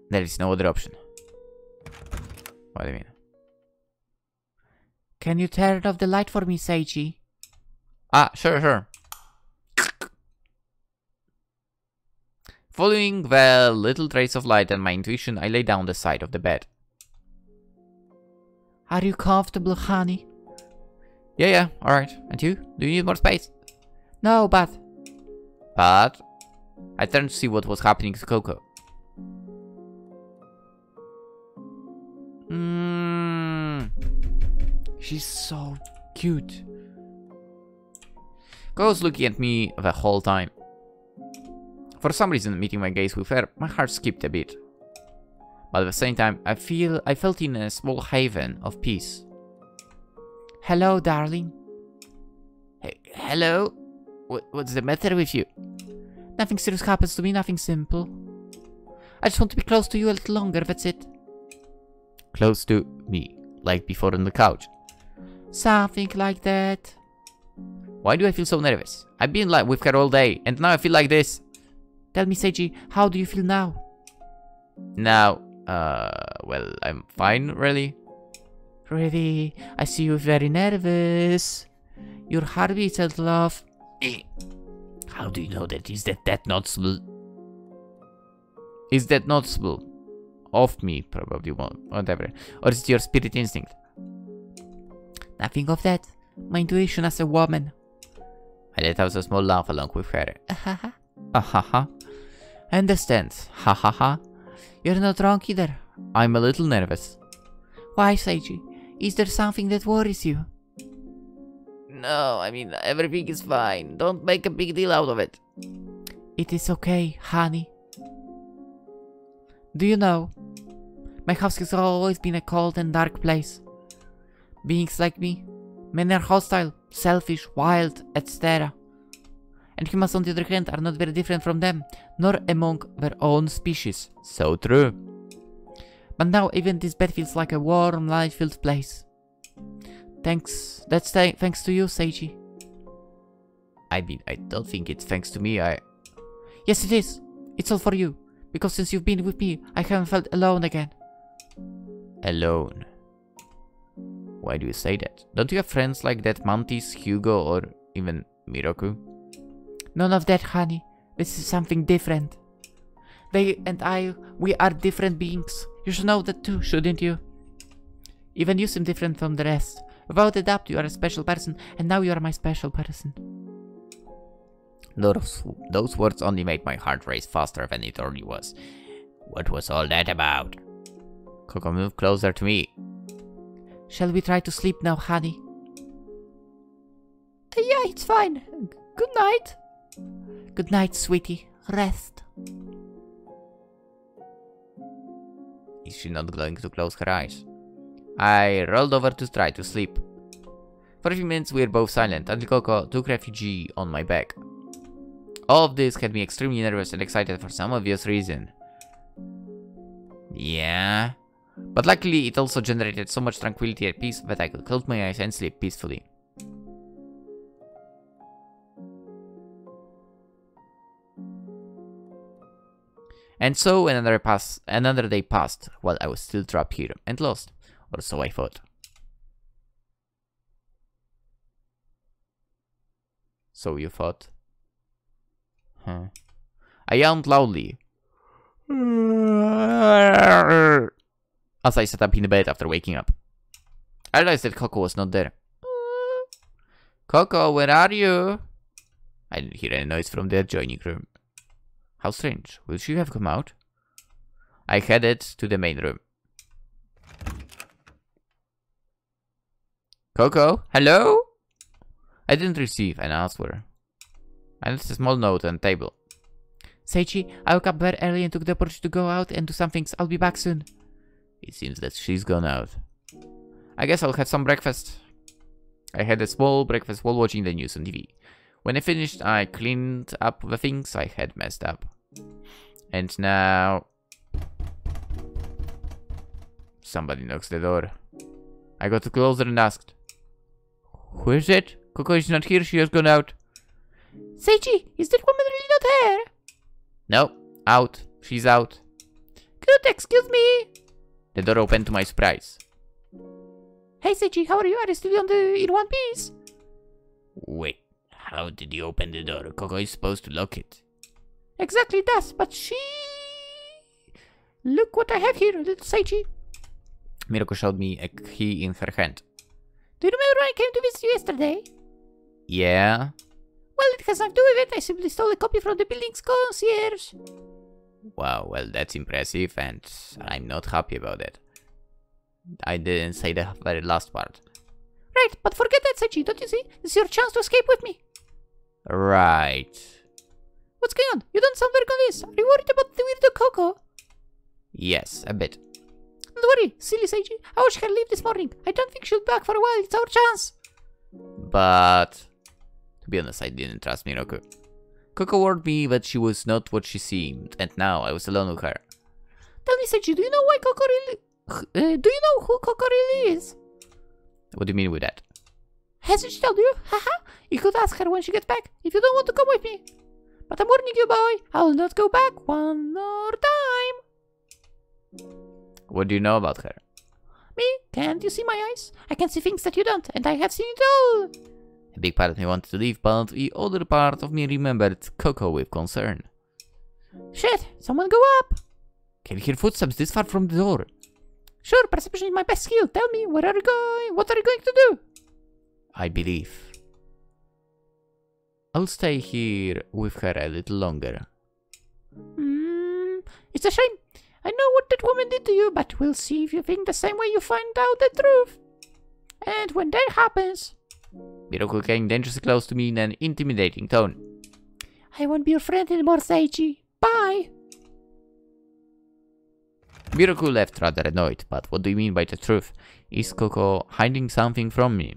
There is no other option. What do you mean? Can you turn off the light for me, Seiichi? Ah, sure. Following the little trace of light and my intuition, I lay down the side of the bed. Are you comfortable, honey? Yeah, alright. And you? Do you need more space? No, but... But... I turned to see what was happening to Koko. She's so cute. Koko was looking at me the whole time. For some reason, meeting my gaze with her, my heart skipped a bit. But at the same time, I felt in a small haven of peace. Hello, darling. Hey, hello? What's the matter with you? Nothing serious happens to me, nothing simple. I just want to be close to you a little longer, that's it. Close to me, like before on the couch. Something like that. Why do I feel so nervous? I've been like with her all day, and now I feel like this. Tell me, Seiichi, how do you feel now? Now, well, I'm fine, really. Really? I see you very nervous. Your heart beats a little off. How do you know that? Is that noticeable? Is that noticeable? Of me, probably, whatever. Or is it your spirit instinct? Nothing of that. My intuition as a woman. I let out a small laugh along with her. I understand. You're not wrong either. I'm a little nervous. Why, Seiichi? Is there something that worries you? No, I mean, everything is fine. Don't make a big deal out of it. It is okay, honey. Do you know, my house has always been a cold and dark place. Beings like me, men are hostile, selfish, wild, etc. And humans on the other hand are not very different from them, nor among their own species. So true. But now even this bed feels like a warm, light-filled place. Thanks to you, Seiichi. I mean, I don't think it's thanks to me, Yes, it is. It's all for you. Because since you've been with me, I haven't felt alone again. Alone? Why do you say that? Don't you have friends like that Mantis, Hugo, or even Miroku? None of that, honey. This is something different. They and I, we are different beings. You should know that too, shouldn't you? Even you seem different from the rest. Without a doubt, you are a special person, and now you are my special person. Those words only made my heart race faster than it already was. What was all that about? Koko, move closer to me. Shall we try to sleep now, honey? Yeah, it's fine. Good night. Good night, sweetie. Rest. Is she not going to close her eyes? I rolled over to try to sleep. For a few minutes we were both silent until Koko took refuge on my back. All of this had me extremely nervous and excited for some obvious reason. Yeah. But luckily it also generated so much tranquility and peace that I could close my eyes and sleep peacefully. And so another day passed while I was still trapped here and lost, or so I thought. So you thought? Huh. I yawned loudly as I sat up in the bed after waking up. I realized that Koko was not there. Koko, where are you? I didn't hear any noise from the adjoining room. How strange. Will she have come out? I headed to the main room. Koko, hello? I didn't receive an answer. I left a small note on the table. Seiichi, I woke up very early and took the opportunity to go out and do some things. I'll be back soon. It seems that she's gone out. I guess I'll have some breakfast. I had a small breakfast while watching the news on TV. When I finished, I cleaned up the things I had messed up. And now... somebody knocks the door. I got closer and asked, who is it? Koko is not here, she has gone out. Seiichi, is that woman really not here? No, out. She's out. Good, excuse me. The door opened to my surprise. Hey Seiichi, how are you? Are you still in one piece? Wait, how did you open the door? Koko is supposed to lock it. Exactly that, but she... Look what I have here, little Seiichi. Miroku showed me a key in her hand. Do you remember when I came to visit you yesterday? Yeah? Well, it has nothing to do with it. I simply stole a copy from the building's concierge. Wow, well that's impressive and I'm not happy about it. I didn't say the very last part. Right, but forget that, Seiichi, don't you see? This is your chance to escape with me. Right. What's going on? You don't sound very convinced. Are you worried about the weirdo Koko? Yes, a bit. Don't worry, silly Seiichi. I watched her leave this morning. I don't think she'll be back for a while. It's our chance. But... to be honest, I didn't trust Miroku. Koko warned me that she was not what she seemed, and now I was alone with her. Tell me, Seiichi, do you know why Koko really... do you know who Koko really is? What do you mean with that? Hasn't she told you? Haha! You could ask her when she gets back, if you don't want to come with me. But I'm warning you, boy, I'll not go back one more time. What do you know about her? Me? Can't you see my eyes? I can see things that you don't, and I have seen it all. A big part of me wanted to leave, but the other part of me remembered Koko with concern. Shit, someone go up. Can you hear footsteps this far from the door? Sure, perception is my best skill. Tell me, where are you going? What are you going to do? I believe I'll stay here with her a little longer. It's a shame. I know what that woman did to you, but we'll see if you think the same way you find out the truth. And when that happens... Miroku came dangerously close to me in an intimidating tone. I won't be your friend anymore, Seiichi. Bye! Miroku left rather annoyed, but what do you mean by the truth? Is Koko hiding something from me?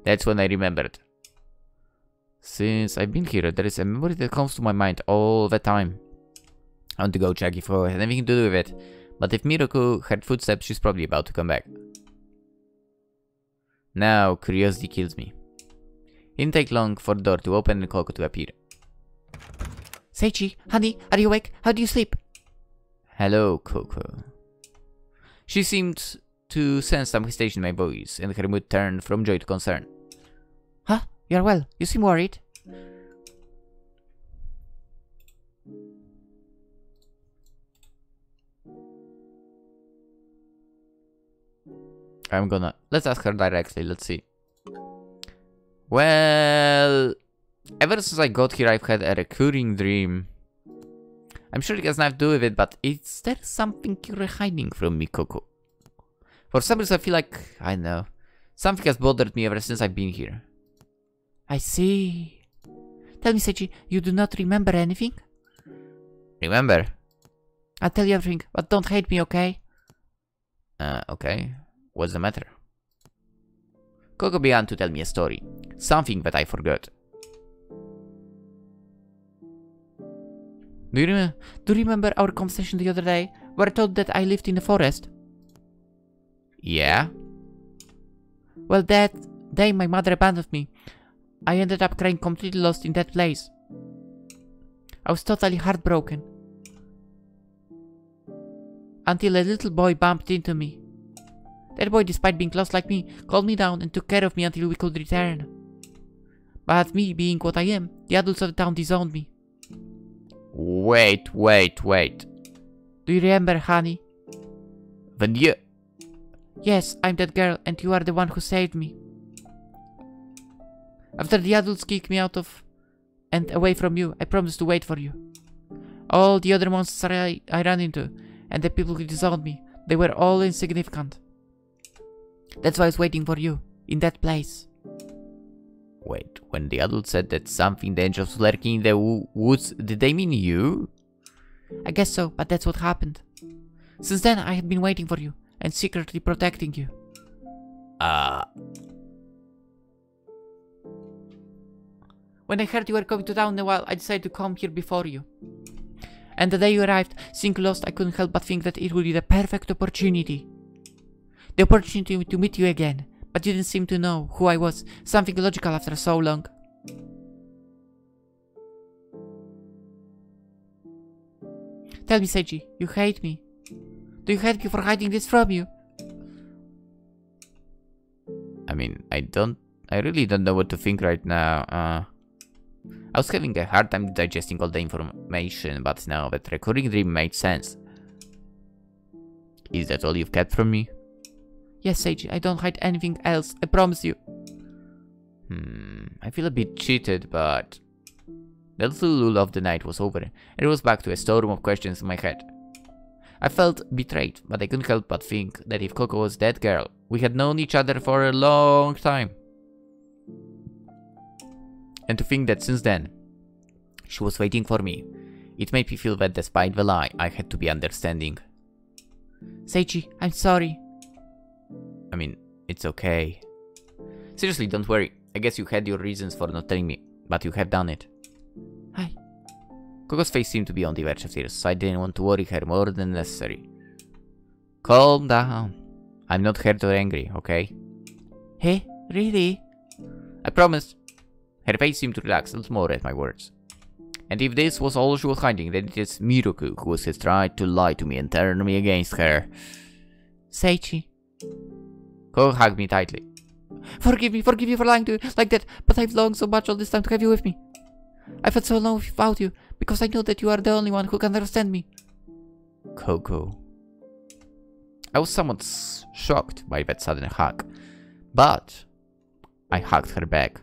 That's when I remembered. Since I've been here, there is a memory that comes to my mind all the time. I want to go check if it has anything to do with it, but if Miroku heard footsteps, she's probably about to come back. Now, curiosity kills me. It didn't take long for the door to open and Koko to appear. Seiichi, honey, are you awake? How do you sleep? Hello, Koko. She seemed to sense some hesitation in my voice, and her mood turned from joy to concern. Huh? You're well. You seem worried. Let's ask her directly, let's see. Well, ever since I got here, I've had a recurring dream. I'm sure it has nothing to do with it, but is there something you're hiding from me, Koko? For some reason, I feel like, I don't know, something has bothered me ever since I've been here. I see. Tell me, Seiichi, you do not remember anything? Remember? I'll tell you everything, but don't hate me, okay? Okay. What's the matter? Koko began to tell me a story. Something that I forgot. Do you remember our conversation the other day? Where I told that I lived in the forest? Yeah? Well, that day my mother abandoned me. I ended up crying completely lost in that place. I was totally heartbroken. Until a little boy bumped into me. That boy, despite being lost like me, calmed me down and took care of me until we could return. But me being what I am, the adults of the town disowned me. Wait. Do you remember, honey? When you... Yes, I'm that girl, and you are the one who saved me. After the adults kicked me out of and away from you, I promised to wait for you. All the other monsters I ran into, and the people who disowned me, they were all insignificant. That's why I was waiting for you, in that place. Wait, when the adults said that something dangerous was lurking in the woods, did they mean you? I guess so, but that's what happened. Since then, I had been waiting for you, and secretly protecting you. When I heard you were coming to town in a while, I decided to come here before you. And the day you arrived, seeing lost, I couldn't help but think that it would be the perfect opportunity. The opportunity to meet you again, but you didn't seem to know who I was. Something logical after so long. Tell me, Seiichi, you hate me. Do you hate me for hiding this from you? I mean, I really don't know what to think right now. I was having a hard time digesting all the information, but now that recurring dream made sense. Is that all you've kept from me? Yes, Seiichi, I don't hide anything else, I promise you. I feel a bit cheated, but... The little lull of the night was over, and it was back to a storm of questions in my head. I felt betrayed, but I couldn't help but think that if Koko was that girl, we had known each other for a long time. And to think that since then, she was waiting for me, it made me feel that despite the lie, I had to be understanding. Seiichi, I'm sorry. I mean, it's okay. Seriously, don't worry. I guess you had your reasons for not telling me, but you have done it. Hi. Koko's face seemed to be on the verge of tears, so I didn't want to worry her more than necessary. Calm down. I'm not hurt or angry, okay? Hey, really? I promise. Her face seemed to relax a little more at my words. And if this was all she was hiding, then it is Miroku who has tried to lie to me and turn me against her. Seiichi. Koko hugged me tightly. Forgive me for lying to you like that, but I've longed so much all this time to have you with me. I felt so alone without you, because I know that you are the only one who can understand me. Koko. I was somewhat shocked by that sudden hug, but I hugged her back.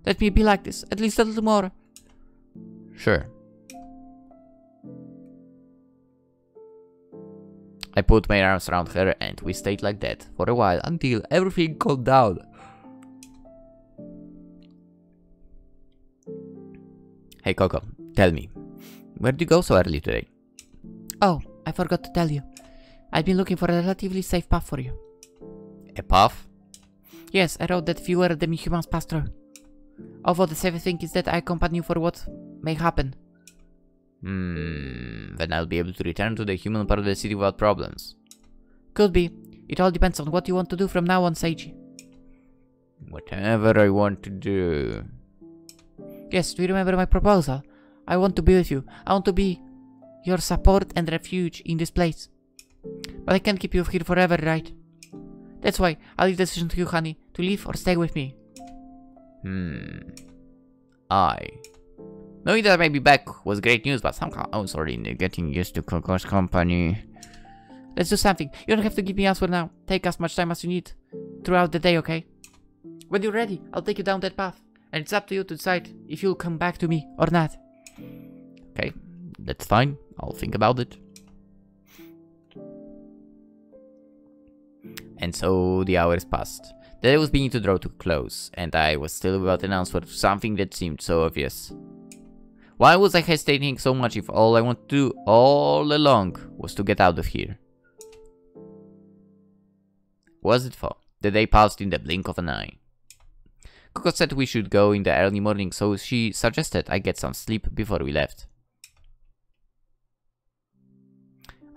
Let me be like this, at least a little more. Sure. I put my arms around her and we stayed like that for a while until everything calmed down. Hey Koko, tell me, where'd you go so early today? Oh, I forgot to tell you. I've been looking for a relatively safe path for you. A path? Yes, a road that fewer than humans pass through. Although the safe thing is that I accompany you for what may happen. Then I'll be able to return to the human part of the city without problems. Could be. It all depends on what you want to do from now on, Seiichi. Whatever I want to do. Yes, do you remember my proposal? I want to be with you. I want to be your support and refuge in this place. But I can't keep you here forever, right? That's why I'll leave the decision to you, honey, to leave or stay with me. Knowing that I may be back was great news, but somehow I was already getting used to Koko's company. Let's do something. You don't have to give me an answer now. Take as much time as you need throughout the day, okay? When you're ready, I'll take you down that path. And it's up to you to decide if you'll come back to me or not. Okay, that's fine. I'll think about it. And so the hours passed. The day was beginning to draw to close, and I was still without an answer to something that seemed so obvious. Why was I hesitating so much if all I wanted to do all along was to get out of here? Was it fun? The day passed in the blink of an eye. Koko said we should go in the early morning, so she suggested I get some sleep before we left.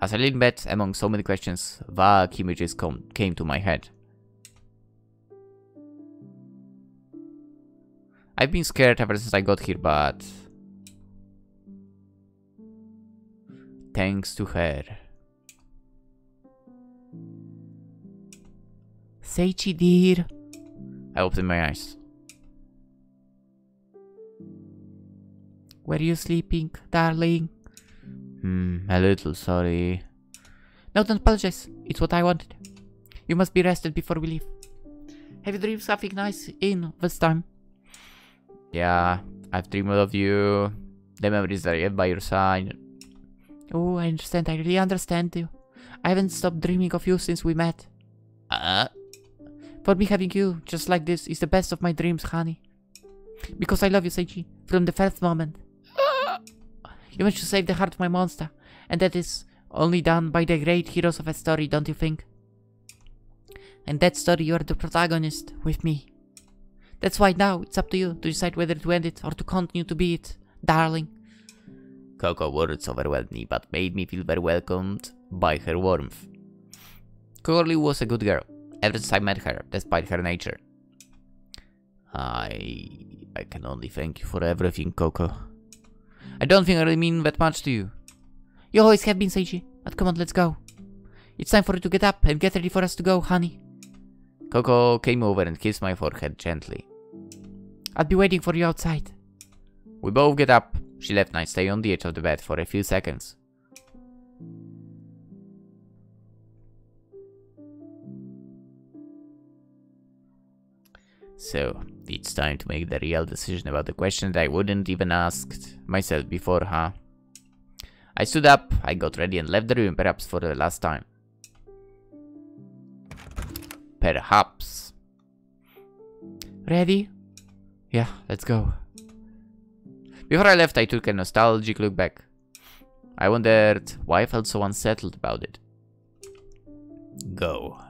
As I lay in bed, among so many questions, vague images came to my head. I've been scared ever since I got here, but thanks to her. Seiichi, dear. I opened my eyes. Were you sleeping, darling? A little, sorry. No, don't apologize. It's what I wanted. You must be rested before we leave. Have you dreamed something nice in this time? Yeah, I've dreamed of you. The memories are yet by your side. Oh, I understand. I really understand you. I haven't stopped dreaming of you since we met. For me, having you just like this is the best of my dreams, honey. Because I love you, Seiichi, from the first moment. You managed to save the heart of my monster, and that is only done by the great heroes of a story, don't you think? And that story, you are the protagonist with me. That's why now it's up to you to decide whether to end it or to continue to be it, darling. Koko words overwhelmed me, but made me feel very welcomed by her warmth. Koko was a good girl, ever since I met her, despite her nature. I can only thank you for everything, Koko. I don't think I really mean that much to you. You always have been, Seiichi, but come on, let's go. It's time for you to get up and get ready for us to go, honey. Koko came over and kissed my forehead gently. I'll be waiting for you outside. We both get up. She left and I stayed on the edge of the bed for a few seconds. So, it's time to make the real decision about the question that I wouldn't even asked myself before, huh? I stood up, I got ready and left the room, perhaps for the last time. Perhaps. Ready? Yeah, let's go. Before I left, I took a nostalgic look back. I wondered why I felt so unsettled about it. Go.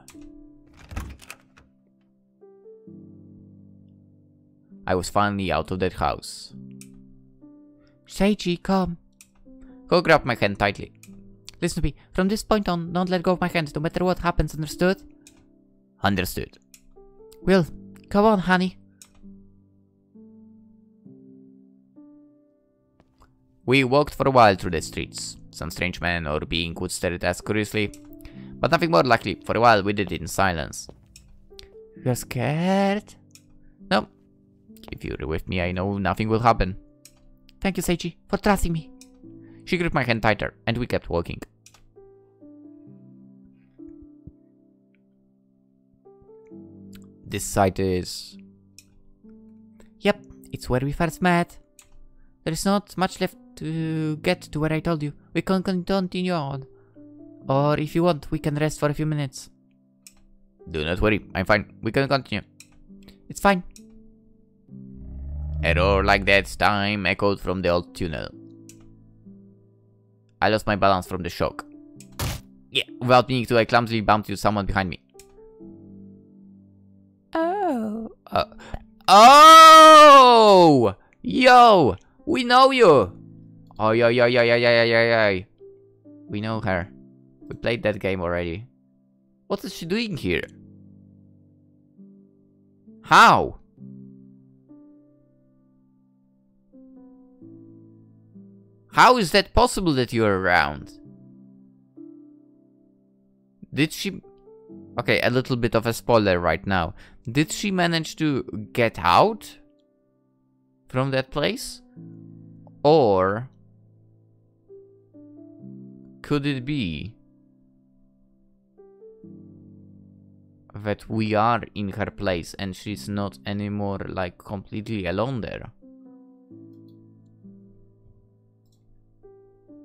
I was finally out of that house. Seiichi, come. Koko grabbed my hand tightly. Listen to me. From this point on, don't let go of my hand, no matter what happens, understood? Understood. Well, come on, honey. We walked for a while through the streets. Some strange man or being would stare at us curiously, but nothing more likely. For a while we did it in silence. You're scared? No. If you're with me, I know nothing will happen. Thank you, Seiichi, for trusting me. She gripped my hand tighter, and we kept walking. This site is... Yep, it's where we first met. There is not much left to get to where I told you. We can continue on. Or if you want, we can rest for a few minutes. Do not worry, I'm fine. We can continue. It's fine. A roar like that time echoed from the old tunnel. I lost my balance from the shock. Yeah, without meaning to, I clumsily bumped into someone behind me. Oh. Oh! Yo! We know you! Oh, yo. We know her. We played that game already. What is she doing here? How? How is that possible that you're around? Did she... Okay, a little bit of a spoiler right now. Did she manage to get out from that place? Or could it be that we are in her place and she's not anymore like completely alone there?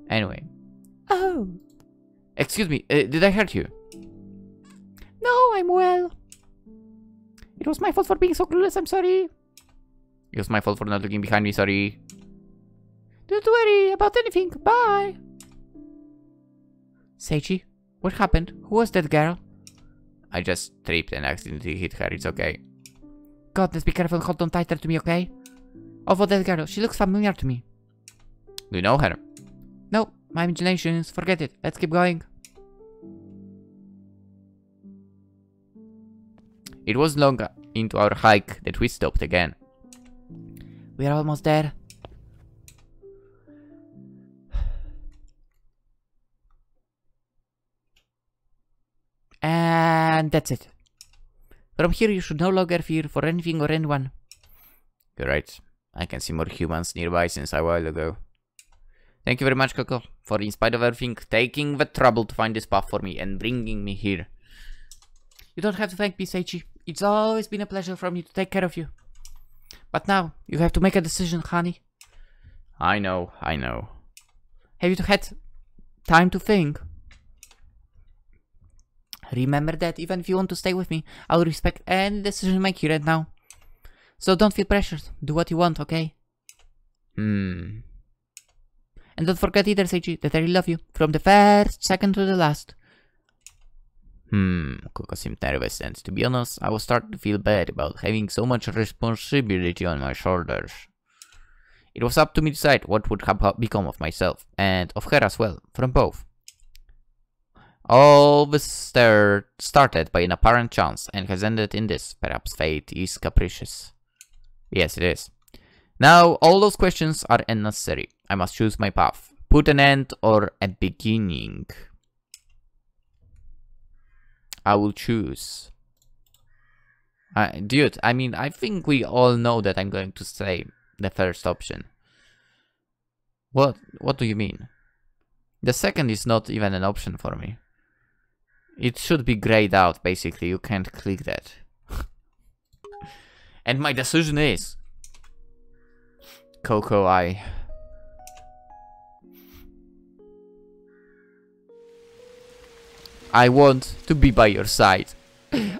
Anyway. Oh. Excuse me, did I hurt you? No, I'm well. It was my fault for being so clueless, I'm sorry. It was my fault for not looking behind me, sorry. Don't worry about anything, bye. Seiichi, what happened? Who was that girl? I just tripped and accidentally hit her, it's okay. Goodness, be careful and hold on tighter to me, okay? Oh, for that girl, she looks familiar to me. Do you know her? No, my imaginations, forget it, let's keep going. It was long into our hike that we stopped again. We are almost there. And that's it. From here you should no longer fear for anything or anyone. You're right. I can see more humans nearby since a while ago. Thank you very much, Koko, for in spite of everything, taking the trouble to find this path for me and bringing me here. You don't have to thank me, Seiichi. It's always been a pleasure for me to take care of you. But now, you have to make a decision, honey. I know, I know. Have you had time to think? Remember that even if you want to stay with me, I'll respect any decision you make here and now. So don't feel pressured. Do what you want, okay? Hmm. And don't forget either, Seiichi, that I love you from the first second to the last. Koko seemed nervous, and to be honest, I was starting to feel bad about having so much responsibility on my shoulders. It was up to me to decide what would have become of myself, and of her as well, from both. All this started by an apparent chance, and has ended in this. Perhaps fate is capricious. Yes, it is. Now, all those questions are unnecessary. I must choose my path. Put an end or a beginning. I will choose. Dude, I mean, I think we all know that I'm going to say the first option. What do you mean? The second is not even an option for me. It should be grayed out, basically. You can't click that. And my decision is... Koko, I want to be by your side.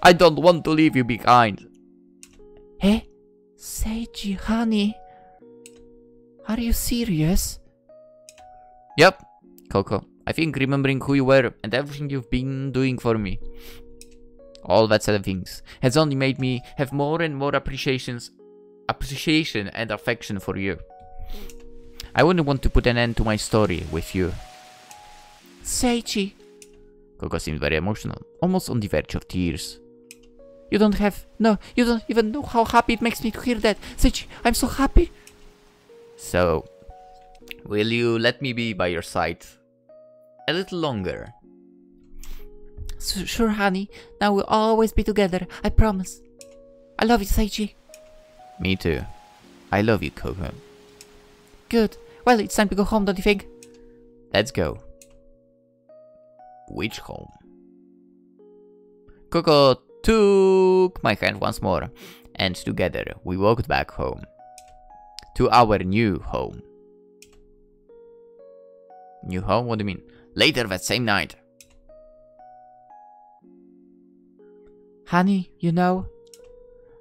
I don't want to leave you behind. Eh? Seiichi, honey? Are you serious? Yep, Koko. I think remembering who you were and everything you've been doing for me, all that set of things, has only made me have more and more appreciation and affection for you. I wouldn't want to put an end to my story with you. Seiichi. Koko seemed very emotional, almost on the verge of tears. You don't even know how happy it makes me to hear that. Seiichi, I'm so happy. So, will you let me be by your side a little longer? Sure, honey. Now we'll always be together, I promise. I love you, Seiichi. Me too. I love you, Koko. Good. Well, it's time to go home, don't you think? Let's go. Which home? Koko took my hand once more, and together we walked back home. To our new home. New home? What do you mean? Later that same night. Honey, you know,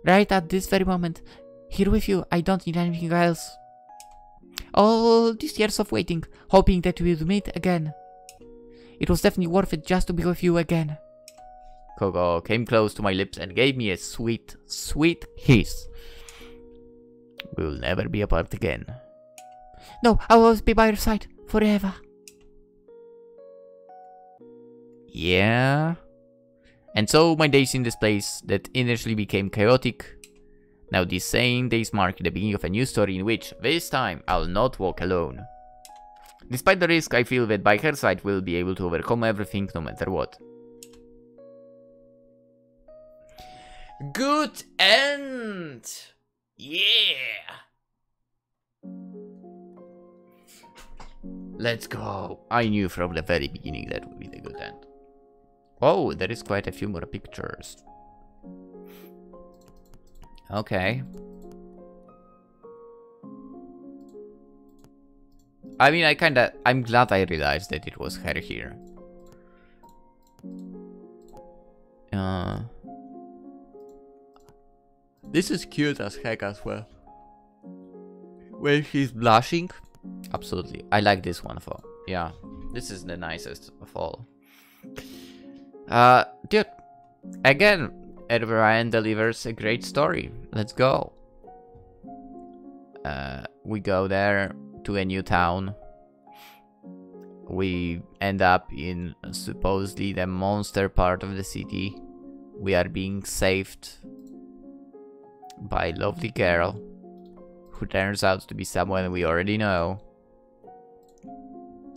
right at this very moment, here with you, I don't need anything else. All these years of waiting, hoping that we would meet again. It was definitely worth it just to be with you again. Koko came close to my lips and gave me a sweet, sweet kiss. We'll never be apart again. No, I'll always be by your side, forever. Yeah? And so my days in this place that initially became chaotic, now these same days mark the beginning of a new story in which, this time, I'll not walk alone. Despite the risk, I feel that by her side we'll be able to overcome everything no matter what. Good end! Yeah! Let's go. I knew from the very beginning that would be the good end. Oh, there is quite a few more pictures. Okay. I mean, I'm glad I realized that it was her here. This is cute as heck as well. When she's blushing. Absolutely. I like this one for. Yeah. This is the nicest of all. Dude. Again, Eroraen delivers a great story. Let's go. We go there to a new town. We end up in supposedly the monster part of the city. We are being saved by a lovely girl who turns out to be someone we already know,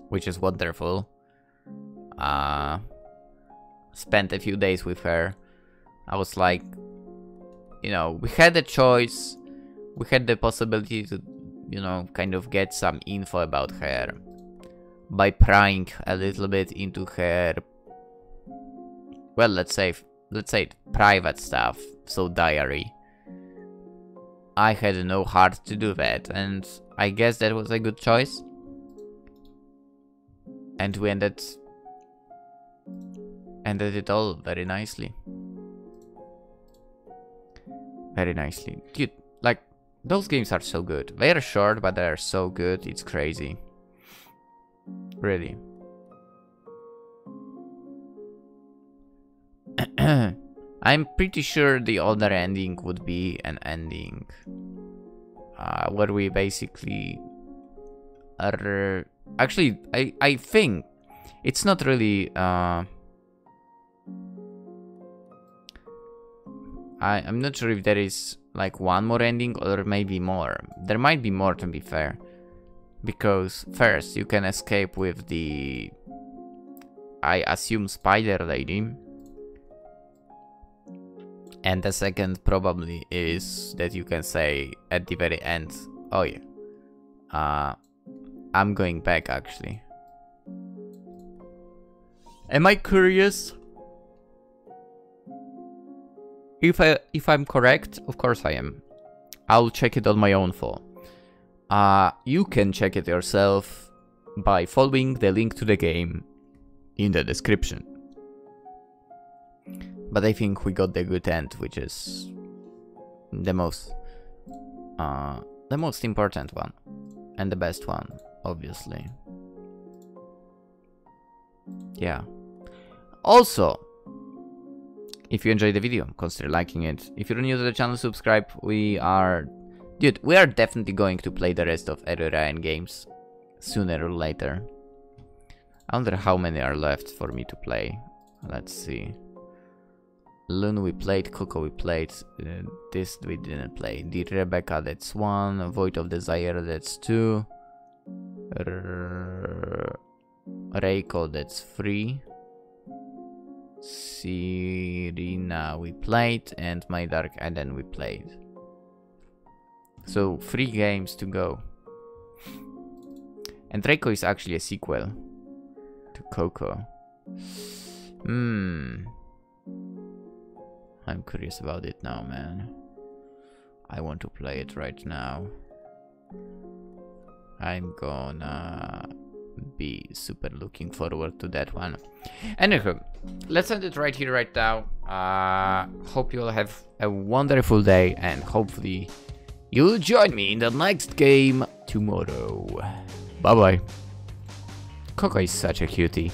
which is wonderful. Spent a few days with her. I was like, you know, we had a choice. We had the possibility to, you know, kind of get some info about her by prying a little bit into her, well, let's say private stuff, so diary. I had no heart to do that, and I guess that was a good choice. And we ended it all very nicely. Very nicely. Dude, like, those games are so good. They are short, but they are so good, it's crazy. Really. I'm pretty sure the other ending would be an ending where we basically are... Actually, I think it's not really... I'm not sure if there is like one more ending or maybe more. There might be more, to be fair. Because first you can escape with the... I assume spider lady. And the second probably is that you can say at the very end, oh yeah, I'm going back actually. Am I curious? If I'm correct, of course I am. I'll check it on my own phone. You can check it yourself by following the link to the game in the description. But I think we got the good end, which is the most important one and the best one, obviously. Yeah. Also, if you enjoyed the video, consider liking it. If you're new to the channel, subscribe. We are definitely going to play the rest of Eroraen games sooner or later. I wonder how many are left for me to play. Let's see. Loon we played, Koko we played, this we didn't play. The Rebecca, that's 1, Void of Desire, that's 2, Reiko, that's 3, Sirina we played, and My Dark Eden we played. So 3 games to go. And Reiko is actually a sequel to Koko. I'm curious about it now, man. I want to play it right now. I'm gonna be super looking forward to that one. Anywho, let's end it right here, right now. Hope you all have a wonderful day, and hopefully you'll join me in the next game tomorrow. Bye bye. Koko is such a cutie.